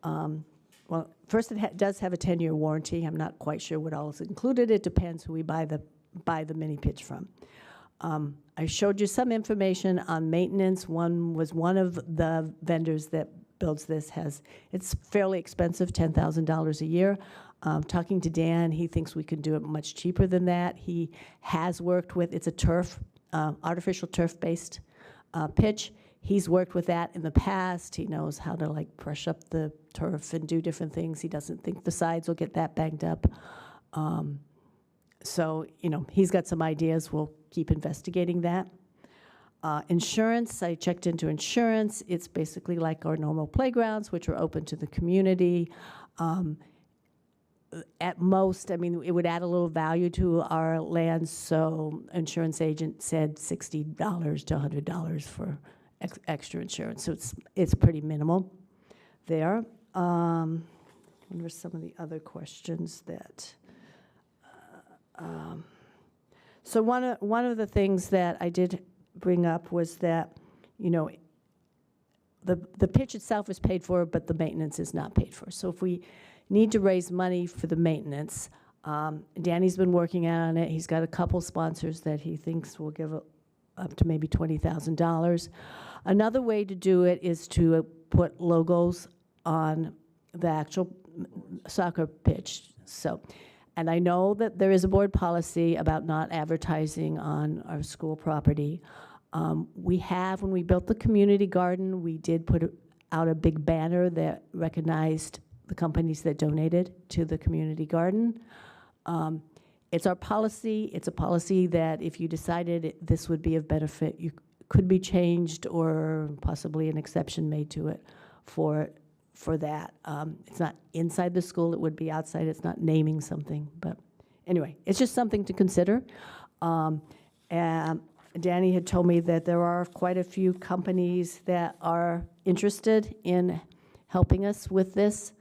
well, first it does have a 10-year warranty. I'm not quite sure what all is included. It depends who we buy the mini pitch from. I showed you some information on maintenance. One of the vendors that builds this it's fairly expensive, $10,000 a year. Talking to Dan, he thinks we can do it much cheaper than that. He has worked with, it's a turf, artificial turf-based pitch. He's worked with that in the past. He knows how to like brush up the turf and do different things. He doesn't think the sides will get that banged up. So, he's got some ideas. We'll keep investigating that. Insurance, I checked into insurance. It's basically like our normal playgrounds, which are open to the community. At most, I mean, it would add a little value to our land, so insurance agent said $60 to $100 for extra insurance. So it's pretty minimal there. What were some of the other questions that... So one of the things that I did bring up was that, the pitch itself is paid for, but the maintenance is not paid for. So if we need to raise money for the maintenance, Danny's been working on it. He's got a couple sponsors that he thinks will give up to maybe $20,000. Another way to do it is to put logos on the actual soccer pitch. So. And I know that there is a board policy about not advertising on our school property. When we built the community garden, we did put out a big banner that recognized the companies that donated to the community garden. It's our policy. It's a policy that if you decided this would be of benefit, you could be changed or possibly an exception made to it for that. It's not inside the school, it would be outside. It's not naming something, but anyway, it's just something to consider. And Danny had told me that there are quite a few companies that are interested in helping us with this,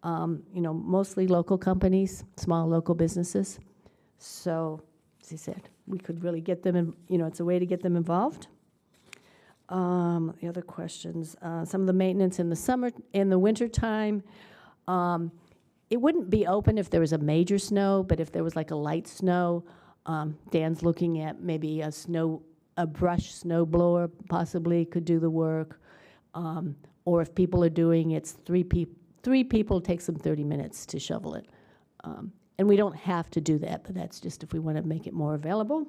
mostly local companies, small local businesses. So, as he said, we could really get them in, it's a way to get them involved. The other questions, some of the maintenance in the winter time. It wouldn't be open if there was a major snow, but if there was like a light snow, Dan's looking at maybe a brush snow blower possibly could do the work. Or if people are doing it's three people, takes them 30 minutes to shovel it. And we don't have to do that, but that's just if we want to make it more available.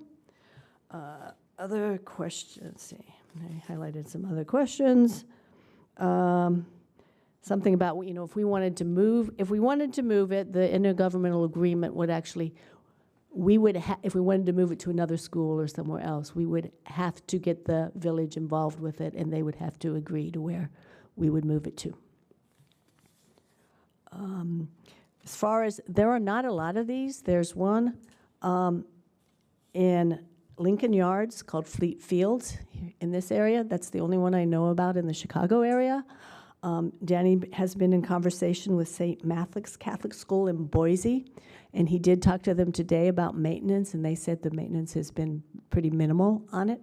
Other questions, let's see. I highlighted some other questions. something about, you know, if we wanted to move it, the intergovernmental agreement would actually, if we wanted to move it to another school or somewhere else, we would have to get the village involved with it, and they would have to agree to where we would move it to. As far as, there are not a lot of these. There's one in Lincoln Yards called Fleet Fields in this area. That's the only one I know about in the Chicago area. Danny has been in conversation with St. Matthew's Catholic School in Boise, and he did talk to them today about maintenance, and they said the maintenance has been pretty minimal on it.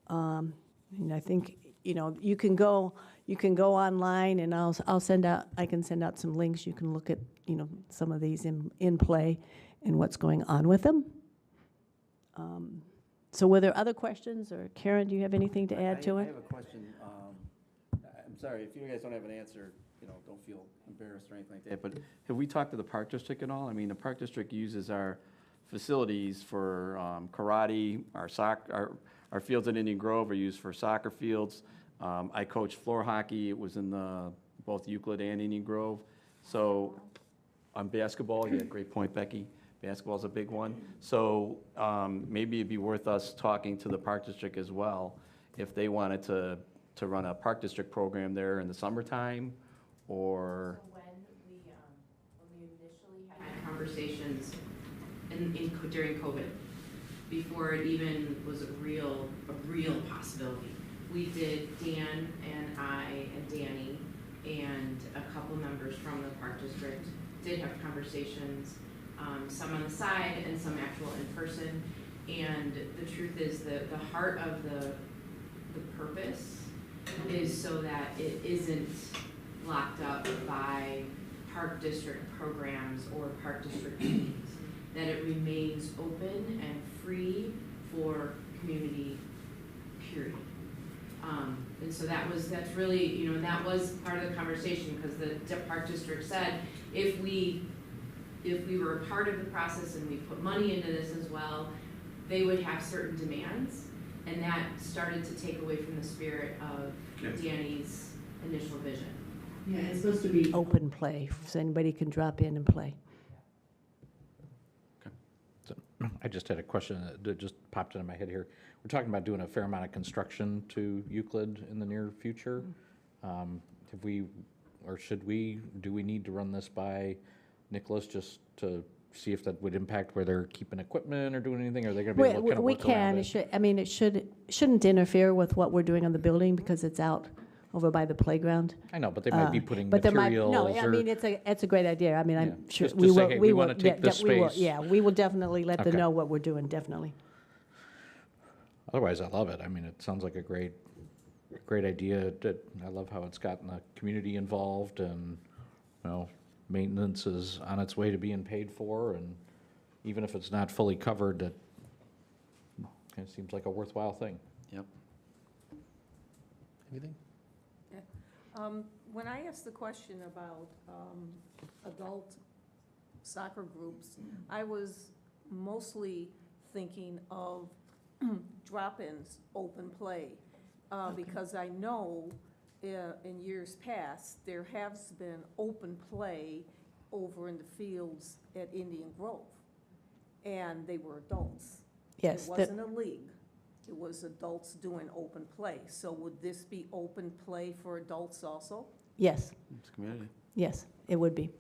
And I think, you know, you can go online, and I can send out some links. You can look at, you know, some of these in play and what's going on with them. So were there other questions, or Karen, do you have anything to add to I it? have a question. I'm sorry, if you guys don't have an answer, you know, don't feel embarrassed or anything like that, but have we talked to the Park District at all? I mean, the Park District uses our facilities for karate, our fields in Indian Grove are used for soccer fields. I coach floor hockey. It was in both Euclid and Indian Grove. So on basketball, yeah, great point, Becky. Basketball's a big one. So maybe it'd be worth us talking to the Park District as well if they wanted to run a Park District program there in the summertime, or. When we initially had conversations during COVID, before it even was a real possibility, we did, Dan and I and Danny and a couple members from the Park District did have conversations, some on the side and some actual in person. And the truth is that the heart of the purpose is so that it isn't locked up by Park District programs or Park District meetings, that it remains open and free for community, period. And so that's really, you know, and that was part of the conversation, because the Park District said, if we were a part of the process and we put money into this as well, they would have certain demands, and that started to take away from the spirit of Danny's initial vision. Yeah, it's supposed to be open play, so anybody can drop in and play. So, I just had a question that just popped into my head here. We're talking about doing a fair amount of construction to Euclid in the near future. Have we, or should we, do we need to run this by Nicholas just to see if that would impact where they're keeping equipment or doing anything? Are they going to be able to kind of We work around can. it? It shouldn't interfere with what we're doing on the building, because it's out over by the playground. I know, but they might be putting But there might, materials no, I or. mean, it's a great idea. I mean, I'm Yeah, sure just we to say, will. hey, We we will, wanna take this we will, space. yeah, we will definitely let them Okay. know what we're doing, definitely. Otherwise, I love it. I mean, it sounds like a great idea. I love how it's gotten the community involved, and, you know, maintenance is on its way to being paid for, and even if it's not fully covered, it kind of seems like a worthwhile thing. Yep. Anything? When I asked the question about adult soccer groups, I was mostly thinking of drop-ins, open play, because I know in years past, there has been open play over in the fields at Indian Grove, and they were adults. Yes. It wasn't a league. It was adults doing open play. So would this be open play for adults also? Yes, It's community. yes, it would be.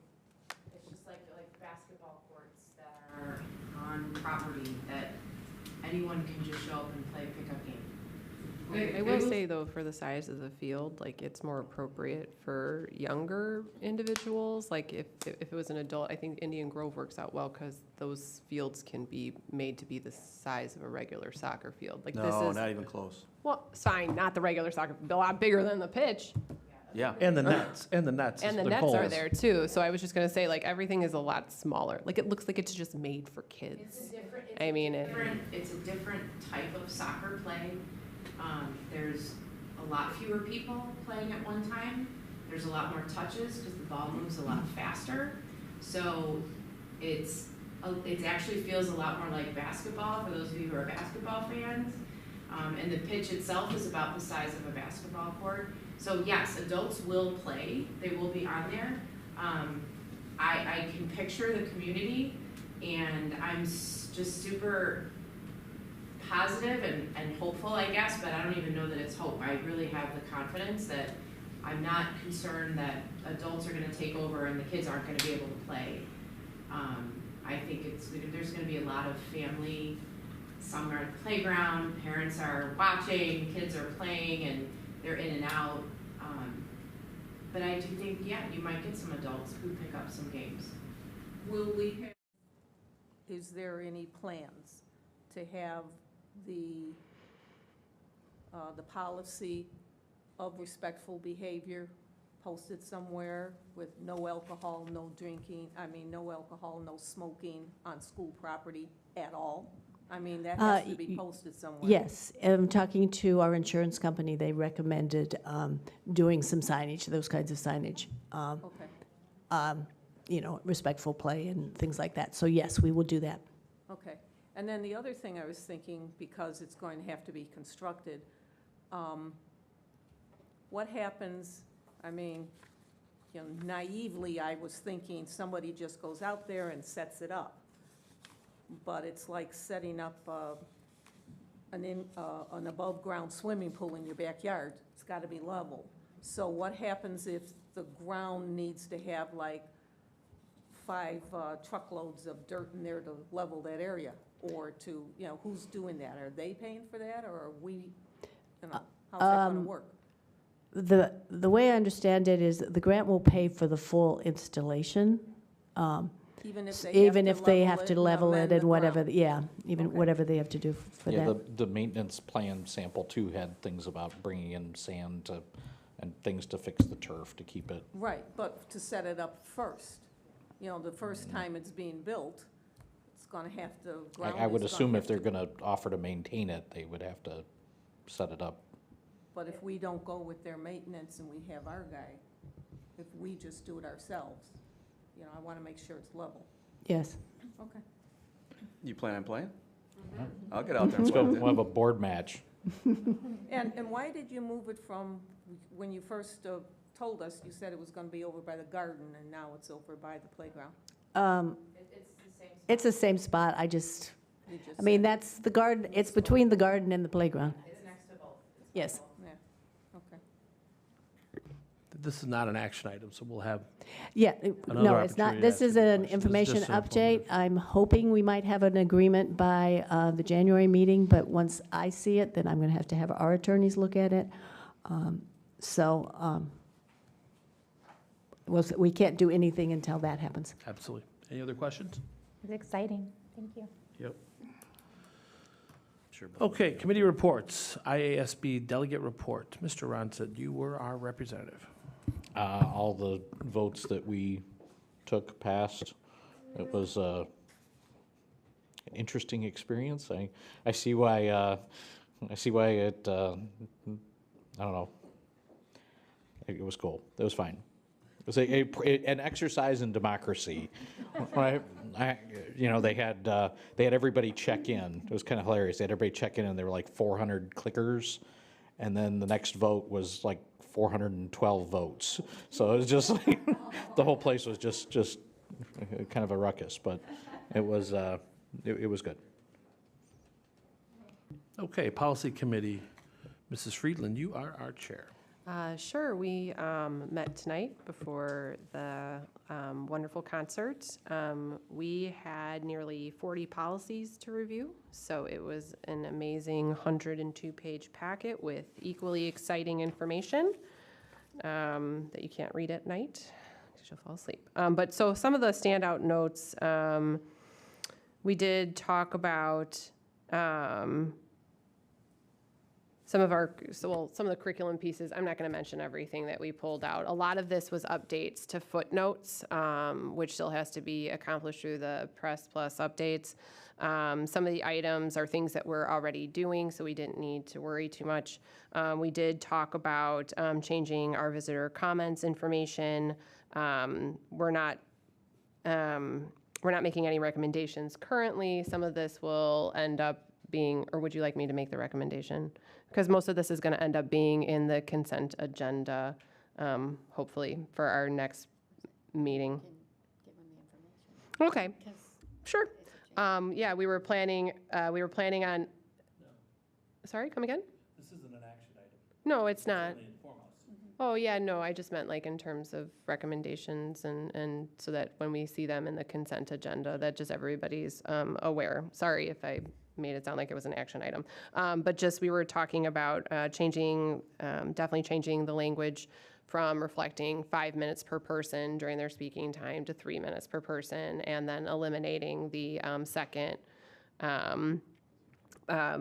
It's just like basketball courts that are on property that anyone can just show up and play pickup game. I will say, though, for the size of the field, like, it's more appropriate for younger individuals. Like, if it was an adult, I think Indian Grove works out well, because those fields can be made to be the size of a regular soccer field. Like, this No, is, not even close. well, it's fine, not the regular soccer, a lot bigger than the pitch. Yeah. And the nets, and the nets. And the nets are there, too. So I was just gonna say, like, everything is a lot smaller. Like, it looks like it's just made for kids. I mean, It's a different type of soccer play. There's a lot fewer people playing at one time. There's a lot more touches because the ball moves a lot faster. So it actually feels a lot more like basketball for those of you who are basketball fans. And the pitch itself is about the size of a basketball court. So yes, adults will play, they will be on there. I can picture the community, and I'm just super positive and hopeful, I guess, but I don't even know that it's hope. I really have the confidence that I'm not concerned that adults are gonna take over and the kids aren't gonna be able to play. I think there's gonna be a lot of family, some are at the playground, parents are watching, kids are playing, and they're in and out. But I do think, yeah, you might get some adults who pick up some games. Will we have, is there any plans to have the policy of respectful behavior posted somewhere with no alcohol, no drinking, no alcohol, no smoking on school property at all? I mean, that has to be posted somewhere. Yes, talking to our insurance company, they recommended doing some signage, those kinds of signage. Okay. Respectful play and things like that. So yes, we will do that. Okay. And then the other thing I was thinking, because it's going to have to be constructed, what happens, naively, I was thinking somebody just goes out there and sets it up. But it's like setting up an above-ground swimming pool in your backyard. It's got to be level. So what happens if the ground needs to have like 5 truckloads of dirt in there to level that area? Or to, who's doing that? Are they paying for that, or are we, how's that going to work? The way I understand it is the grant will pay for the full installation. Even if they have to level it and whatever, ground. even Okay. whatever they have to do for Yeah, that. the maintenance plan sample too had things about bringing in sand and things to fix the turf to keep it. Right, but to set it up first, the first time it's being built, it's going to have to, ground I would is assume gonna if have they're to- gonna offer to maintain it, they would have to set it up. But if we don't go with their maintenance and we have our guy, if we just do it ourselves, I want to make sure it's level. Yes. Okay. You plan on playing? I'll get out there and Let's play go, with you. we'll have a board match. And why did you move it from, when you first told us, you said it was going to be over by the garden, and now it's over by the playground? It's the same spot. I just, You just said- that's the garden, it's between the garden and the playground. It's next to both. Yes. Yeah, okay. This is not an action item, so we'll have, Yeah, Another no, it's not, opportunity to this ask is any an questions. information Just an update. informative. I'm hoping we might have an agreement by the January meeting, but once I see it, then I'm going to have our attorneys look at it. We can't do anything until that happens. absolutely. Any other questions? It's exciting. Thank you. Yep. Sure. Okay, committee reports. IASB delegate report. Mr. Ronstadt, you were our representative. All the votes that we took passed. It was an interesting experience. I see why it, I don't know. It was cool. It was fine. It was an exercise in democracy, right? They had everybody check in. It was kind of hilarious. They had everybody check in, and there were like 400 clickers, and then the next vote was like 412 votes. So it was just like the whole place was just kind of a ruckus, but it was it was good. Okay, policy committee. Mrs. Friedland, you are our chair. Sure, we met tonight before the wonderful concert. We had nearly 40 policies to review, so it was an amazing 102-page packet with equally exciting information that you can't read at night because you'll fall asleep. But so some of the standout notes, we did talk about some of the curriculum pieces. I'm not going to mention everything that we pulled out. A lot of this was updates to footnotes, which still has to be accomplished through the Press Plus updates. Some of the items are things that we're already doing, so we didn't need to worry too much. We did talk about changing our visitor comments information. We're not making any recommendations currently. Some of this will end up being, or would you like me to make the recommendation? Because most of this is going to end up being in the consent agenda, hopefully, for our next meeting. Okay, sure. Yeah, we were planning on, sorry, come again? This isn't an action item. No, it's not. Only inform us. Oh, yeah, no, I just meant like in terms of recommendations and so that when we see them in the consent agenda, that just everybody's aware. Sorry if I made it sound like it was an action item. But just, we were talking about definitely changing the language from reflecting 5 minutes per person during their speaking time to 3 minutes per person, and then eliminating the second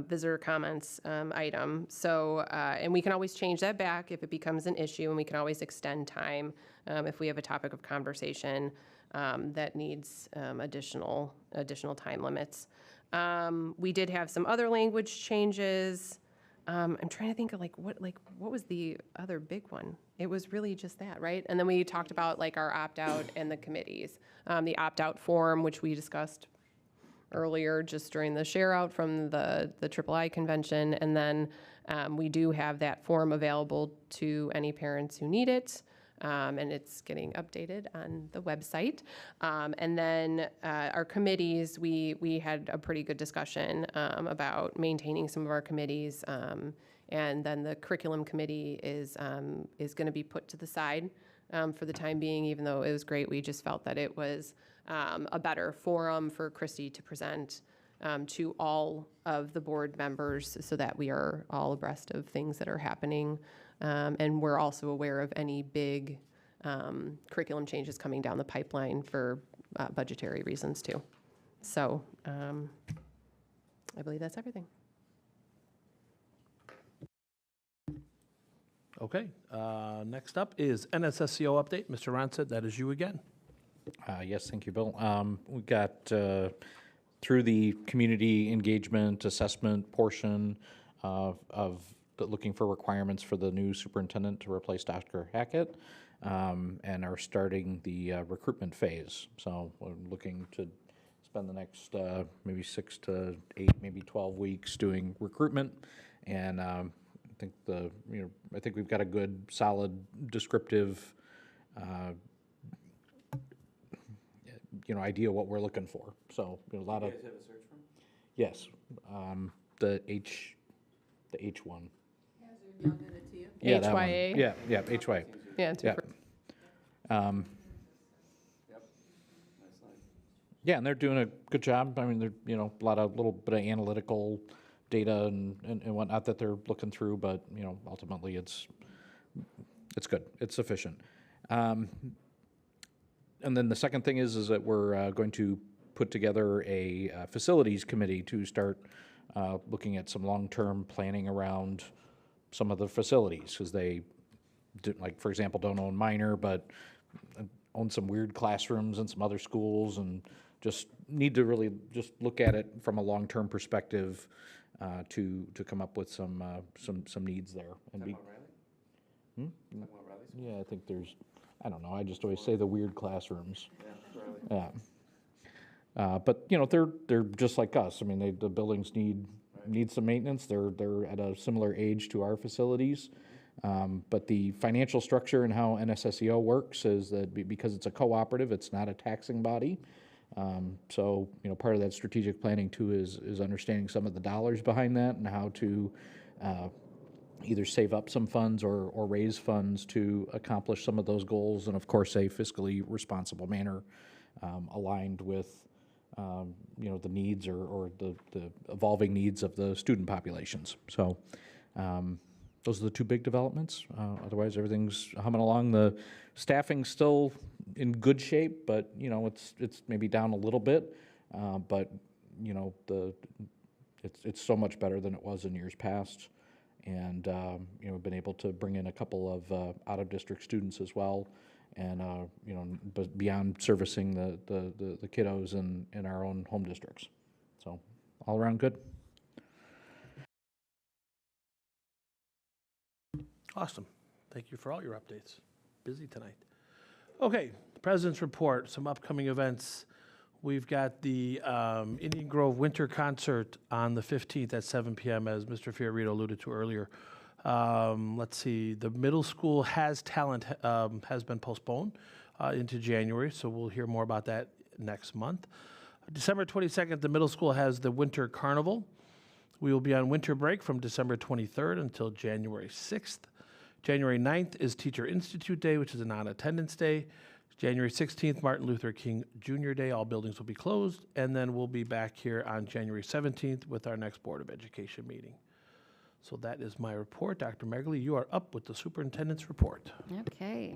visitor comments item. So, and we can always change that back if it becomes an issue, and we can always extend time if we have a topic of conversation that needs additional time limits. We did have some other language changes. I'm trying to think of what was the other big one? It was really just that, right? And then we talked about like our opt-out and the committees. The opt-out form, which we discussed earlier just during the share out from the III convention. And then we do have that form available to any parents who need it. And it's getting updated on the website. And then our committees, we had a pretty good discussion about maintaining some of our committees. And then the curriculum committee is going to be put to the side for the time being, even though it was great. We just felt that it was a better forum for Christy to present to all of the board members so that we are all abreast of things that are happening. And we're also aware of any big curriculum changes coming down the pipeline for budgetary reasons too. So I believe that's everything. Okay, next up is NSSCO update. Mr. Ronstadt, that is you again. Yes, thank you, Bill. We got through the community engagement assessment portion of looking for requirements for the new superintendent to replace Dr. Hackett, and are starting the recruitment phase. So we're looking to spend the next maybe 6 to 8, maybe 12 weeks doing recruitment, and I think we've got a good, solid, descriptive idea what we're looking for. So a lot of. You guys have a search firm? Yes, the H1. Yeah, that one. HYA. Yeah, HYA. Yeah, it's yeah, and they're doing a good job. I mean, they're a little bit of analytical data and whatnot that they're looking through, but ultimately it's good. It's sufficient. And then the second thing is that we're going to put together a facilities committee to start looking at some long-term planning around some of the facilities, because they, for example, don't own Minor, but own some weird classrooms in some other schools, and just need to really just look at it from a long-term perspective to come up with some needs there. And be, yeah, I think there's. I don't know. I just always say the weird classrooms. Yeah. But they're just like us. I mean, the buildings need some maintenance. They're at a similar age to our facilities. But the financial structure and how NSSEO works is that because it's a cooperative, it's not a taxing body. So part of that strategic planning too is understanding some of the dollars behind that and how to either save up some funds or raise funds to accomplish some of those goals, and of course a fiscally responsible manner aligned with the needs or the evolving needs of the student populations. So those are the two big developments. Otherwise everything's humming along. The staffing's still in good shape, but it's maybe down a little bit, but it's so much better than it was in years past. And we've been able to bring in a couple of out-of-district students as well, and but beyond servicing the kiddos in our own home districts. So all around good. Awesome. Thank you for all your updates. Busy tonight. Okay, the President's report, some upcoming events. We've got the Indian Grove Winter Concert on the 15th at 7 p.m., as Mr. Fiorito alluded to earlier. Let's see, the middle school has talent has been postponed into January, so we'll hear more about that next month. December 22nd, the middle school has the Winter Carnival. We will be on winter break from December 23rd until January 6th. January 9th is Teacher Institute Day, which is a non-attendance day. January 16th, Martin Luther King Jr. Day. All buildings will be closed. And then we'll be back here on January 17th with our next Board of Education meeting. So that is my report. Dr. Megley, you are up with the superintendent's report. Okay.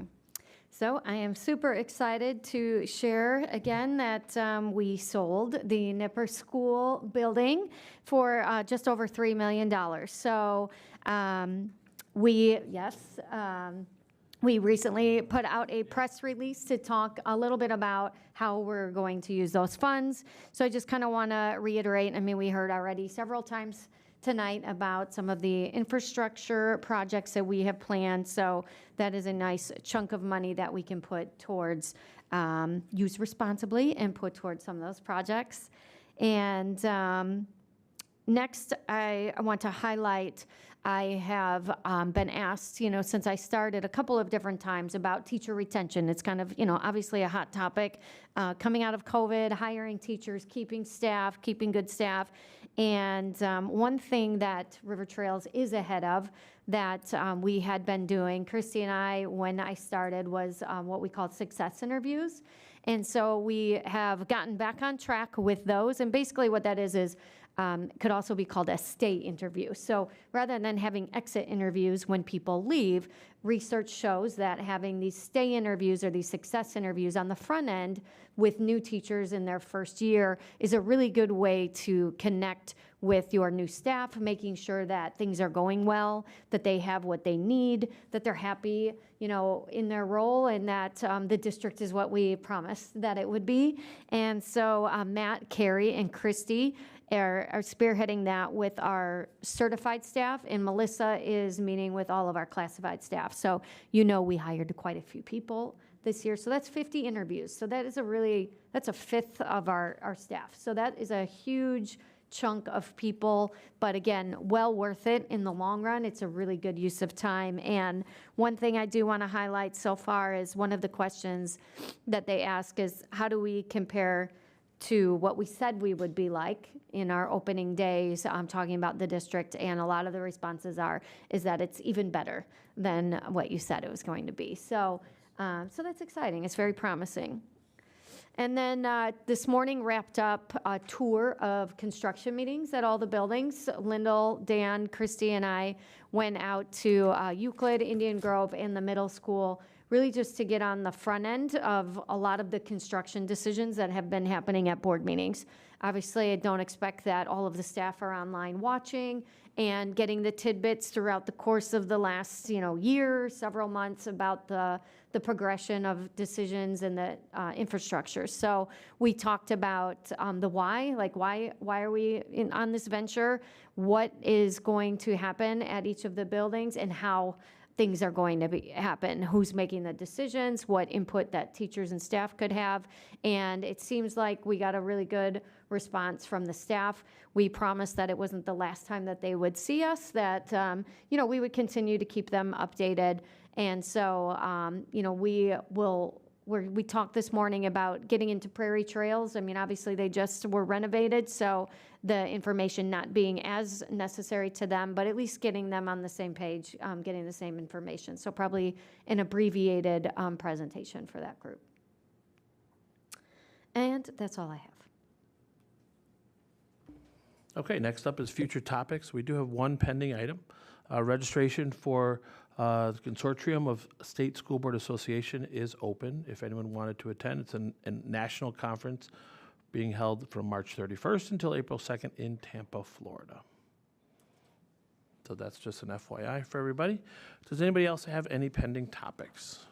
So I am super excited to share again that we sold the Nipper School building for just over $3 million. So we recently put out a press release to talk a little bit about how we're going to use those funds. So I just kind of want to reiterate, I mean, we heard already several times tonight about some of the infrastructure projects that we have planned. So that is a nice chunk of money that we can put towards, use responsibly and put towards some of those projects. And next, I want to highlight, I have been asked, since I started a couple of different times about teacher retention. It's kind of, obviously a hot topic coming out of COVID, hiring teachers, keeping staff, keeping good staff. And one thing that River Trails is ahead of that we had been doing, Christy and I, when I started, was what we called success interviews. And so we have gotten back on track with those. And basically what that is could also be called a stay interview. So rather than having exit interviews when people leave, research shows that having these stay interviews or these success interviews on the front end with new teachers in their first year is a really good way to connect with your new staff, making sure that things are going well, that they have what they need, that they're happy, in their role, and that the district is what we promised that it would be. And so Matt, Carrie, and Christy are spearheading that with our certified staff, and Melissa is meeting with all of our classified staff. So we hired quite a few people this year. So that's 50 interviews. So that is that's a fifth of our staff. So that is a huge chunk of people, but again, well worth it in the long run. It's a really good use of time. And one thing I do want to highlight so far is one of the questions that they ask is, how do we compare to what we said we would be like in our opening days, talking about the district, and a lot of the responses is that it's even better than what you said it was going to be. So that's exciting. It's very promising. And then this morning wrapped up a tour of construction meetings at all the buildings. Lyndall, Dan, Christy, and I went out to Euclid, Indian Grove, and the middle school, really just to get on the front end of a lot of the construction decisions that have been happening at board meetings. Obviously, I don't expect that all of the staff are online watching and getting the tidbits throughout the course of the last, year, several months about the progression of decisions and the infrastructure. So we talked about the why, like why are we on this venture, what is going to happen at each of the buildings, and how things are going to happen, who's making the decisions, what input that teachers and staff could have. And it seems like we got a really good response from the staff. We promised that it wasn't the last time that they would see us, that we would continue to keep them updated. And so we talked this morning about getting into Prairie Trails. I mean, obviously they just were renovated, so the information not being as necessary to them, but at least getting them on the same page, getting the same information. So probably an abbreviated presentation for that group. And that's all I have. Okay, next up is future topics. We do have one pending item. Registration for the Consortium of State School Board Association is open. If anyone wanted to attend, it's a national conference being held from March 31st until April 2nd in Tampa, Florida. So that's just an FYI for everybody. Does anybody else have any pending topics?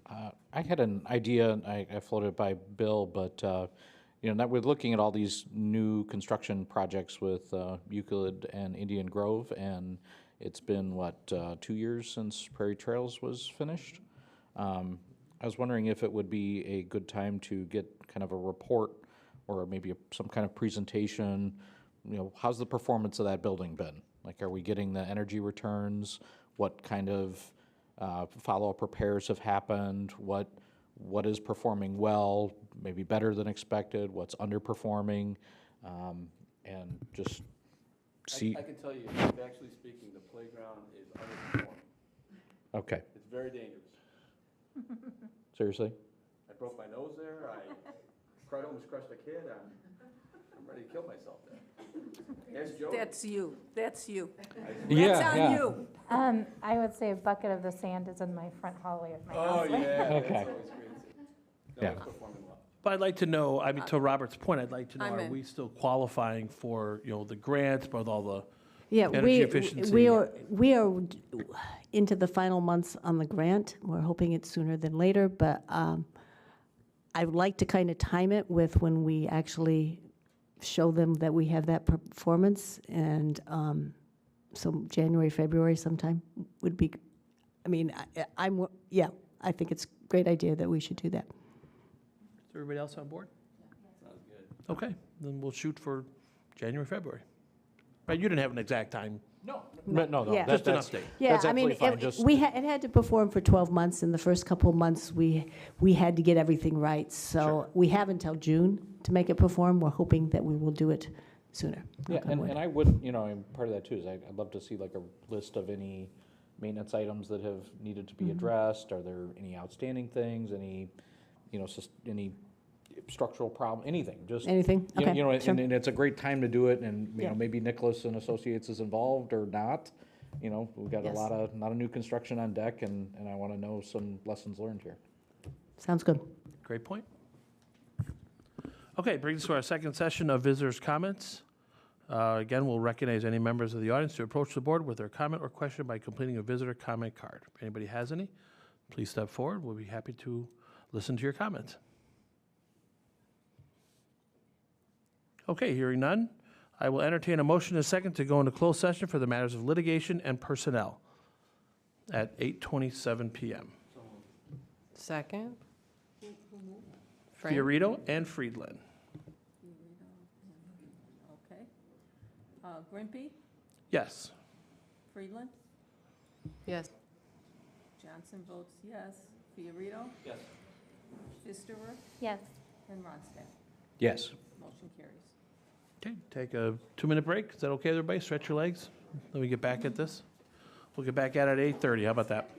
I had an idea, I floated it by Bill, but that we're looking at all these new construction projects with Euclid and Indian Grove, and it's been, 2 years since Prairie Trails was finished. I was wondering if it would be a good time to get kind of a report or maybe some kind of presentation. How's the performance of that building been? Like, are we getting the energy returns? What kind of follow-up repairs have happened? What is performing well, maybe better than expected? What's underperforming? And just see. I can tell you, factually speaking, the playground is underperforming. Okay. It's very dangerous. Seriously? I broke my nose there. I almost crushed a kid. I'm ready to kill myself there. Ask Joey. That's you. That's you. Yeah, That's on you. I would say a bucket of the sand is in my front hallway of my Oh, house. yeah. Okay. That's always great to see. No, Yeah. it's performing well. But I'd like to know, I mean, to Robert's point, I'd like to know, I'm are in. we still qualifying for, the grants, with all the Yeah, energy efficiency? we are into the final months on the grant. We're hoping it's sooner than later, but I would like to kind of time it with when we actually show them that we have that performance, and so January, February sometime would be, I mean, I think it's a great idea that we should do that. Is everybody else on board? Sounds good. Okay, then we'll shoot for January, February. Right, you didn't have an exact time. No, Yeah. Just an that's update. Yeah, That's I mean, absolutely fine, just- it had to perform for 12 months, and the first couple of months, we had to get everything right. So we have until June to make it perform. We're hoping that we will do it sooner. Yeah, knock on and wood. I would, and part of that too is I'd love to see like a list of any maintenance items that have needed to be addressed. Are there any outstanding things, any structural problem, anything, just. Anything? Okay, sure. And it's a great time to do it, and, Yeah. maybe Nicholas and Associates is involved or not. We've got a Yes. lot of new construction on deck, and I want to know some lessons learned here. Sounds good. Great point. Okay, brings us to our second session of visitors' comments. Again, we'll recognize any members of the audience to approach the board with their comment or question by completing a visitor comment card. If anybody has any, please step forward. We'll be happy to listen to your comments. Okay, hearing none, I will entertain a motion in a second to go into closed session for the matters of litigation and personnel at 8:27 PM. Second? Frank? Fiorito and Friedland. Okay. Grimpy, Yes. Friedland, Yes. Johnson votes yes. Fiorito, Yes. Fisterer, Yes. and Ronstadt. Yes. Motion carries. Okay, take a 2-minute break. Is that okay, everybody? Stretch your legs. Then we get back at this. We'll get back at it at 8:30. How about that?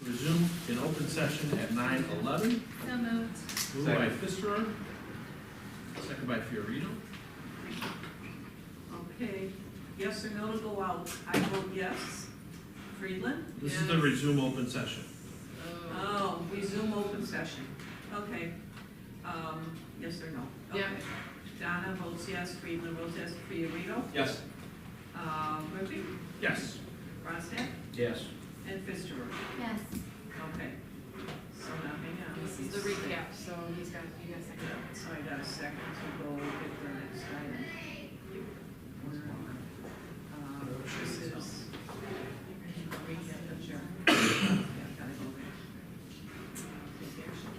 Resume in open session at 9:11. So moved. Moved by Fisterer, second by Fiorito. Okay, yes or no to go out? I vote yes. Friedland? This is the resume open session. Oh, resume open session. Okay. Yes or no? Yeah. Okay. Donna votes yes, Friedland votes yes, Fiorito? Yes. Murphy? Yes. Ronstadt? Yes. And Fisterer? Yes. Okay. So now, hang on. This is the recap, so you got a second. So I got a second to go get the next item. This is recap adjourned. Yeah, gotta go back. Take action.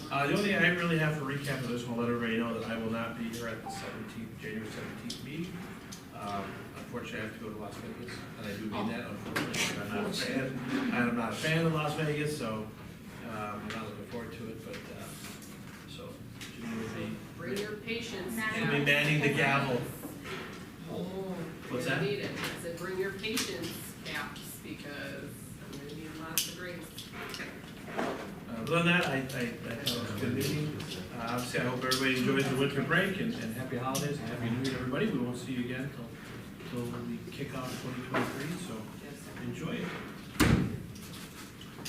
The only thing I really have for recap of this, I'll let everybody know that I will not be here at the January 17th meeting. Unfortunately, I have to go to Las Vegas, and I do mean that, unfortunately. I'm not a fan of Las Vegas, so I'm not looking forward to it, but, so, Janine will be, Bring your patience. she'll be manning the gavel. Oh, What's you're that? gonna need it. I said, bring your patience caps, because I'm gonna need lots of grace. Other than that, I thought it was a good meeting. Obviously, I hope everybody enjoys the winter break, and happy holidays, and happy New Year, everybody. We won't see you again until we kick off 2023, so enjoy it.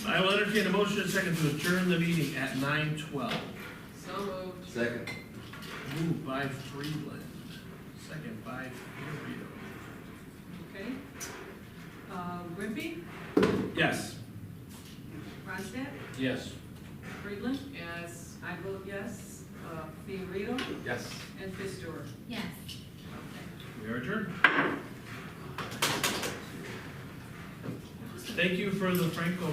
I will entertain a motion and second to adjourn the meeting at 9:12. So moved. Second. Moved by Friedland, second by Fiorito. Okay. Grimpy? Yes. Ronstadt? Yes. Friedland? Yes. I vote yes. Fiorito? Yes. And Fisterer? Yes. We are adjourned. Thank you for the Franco.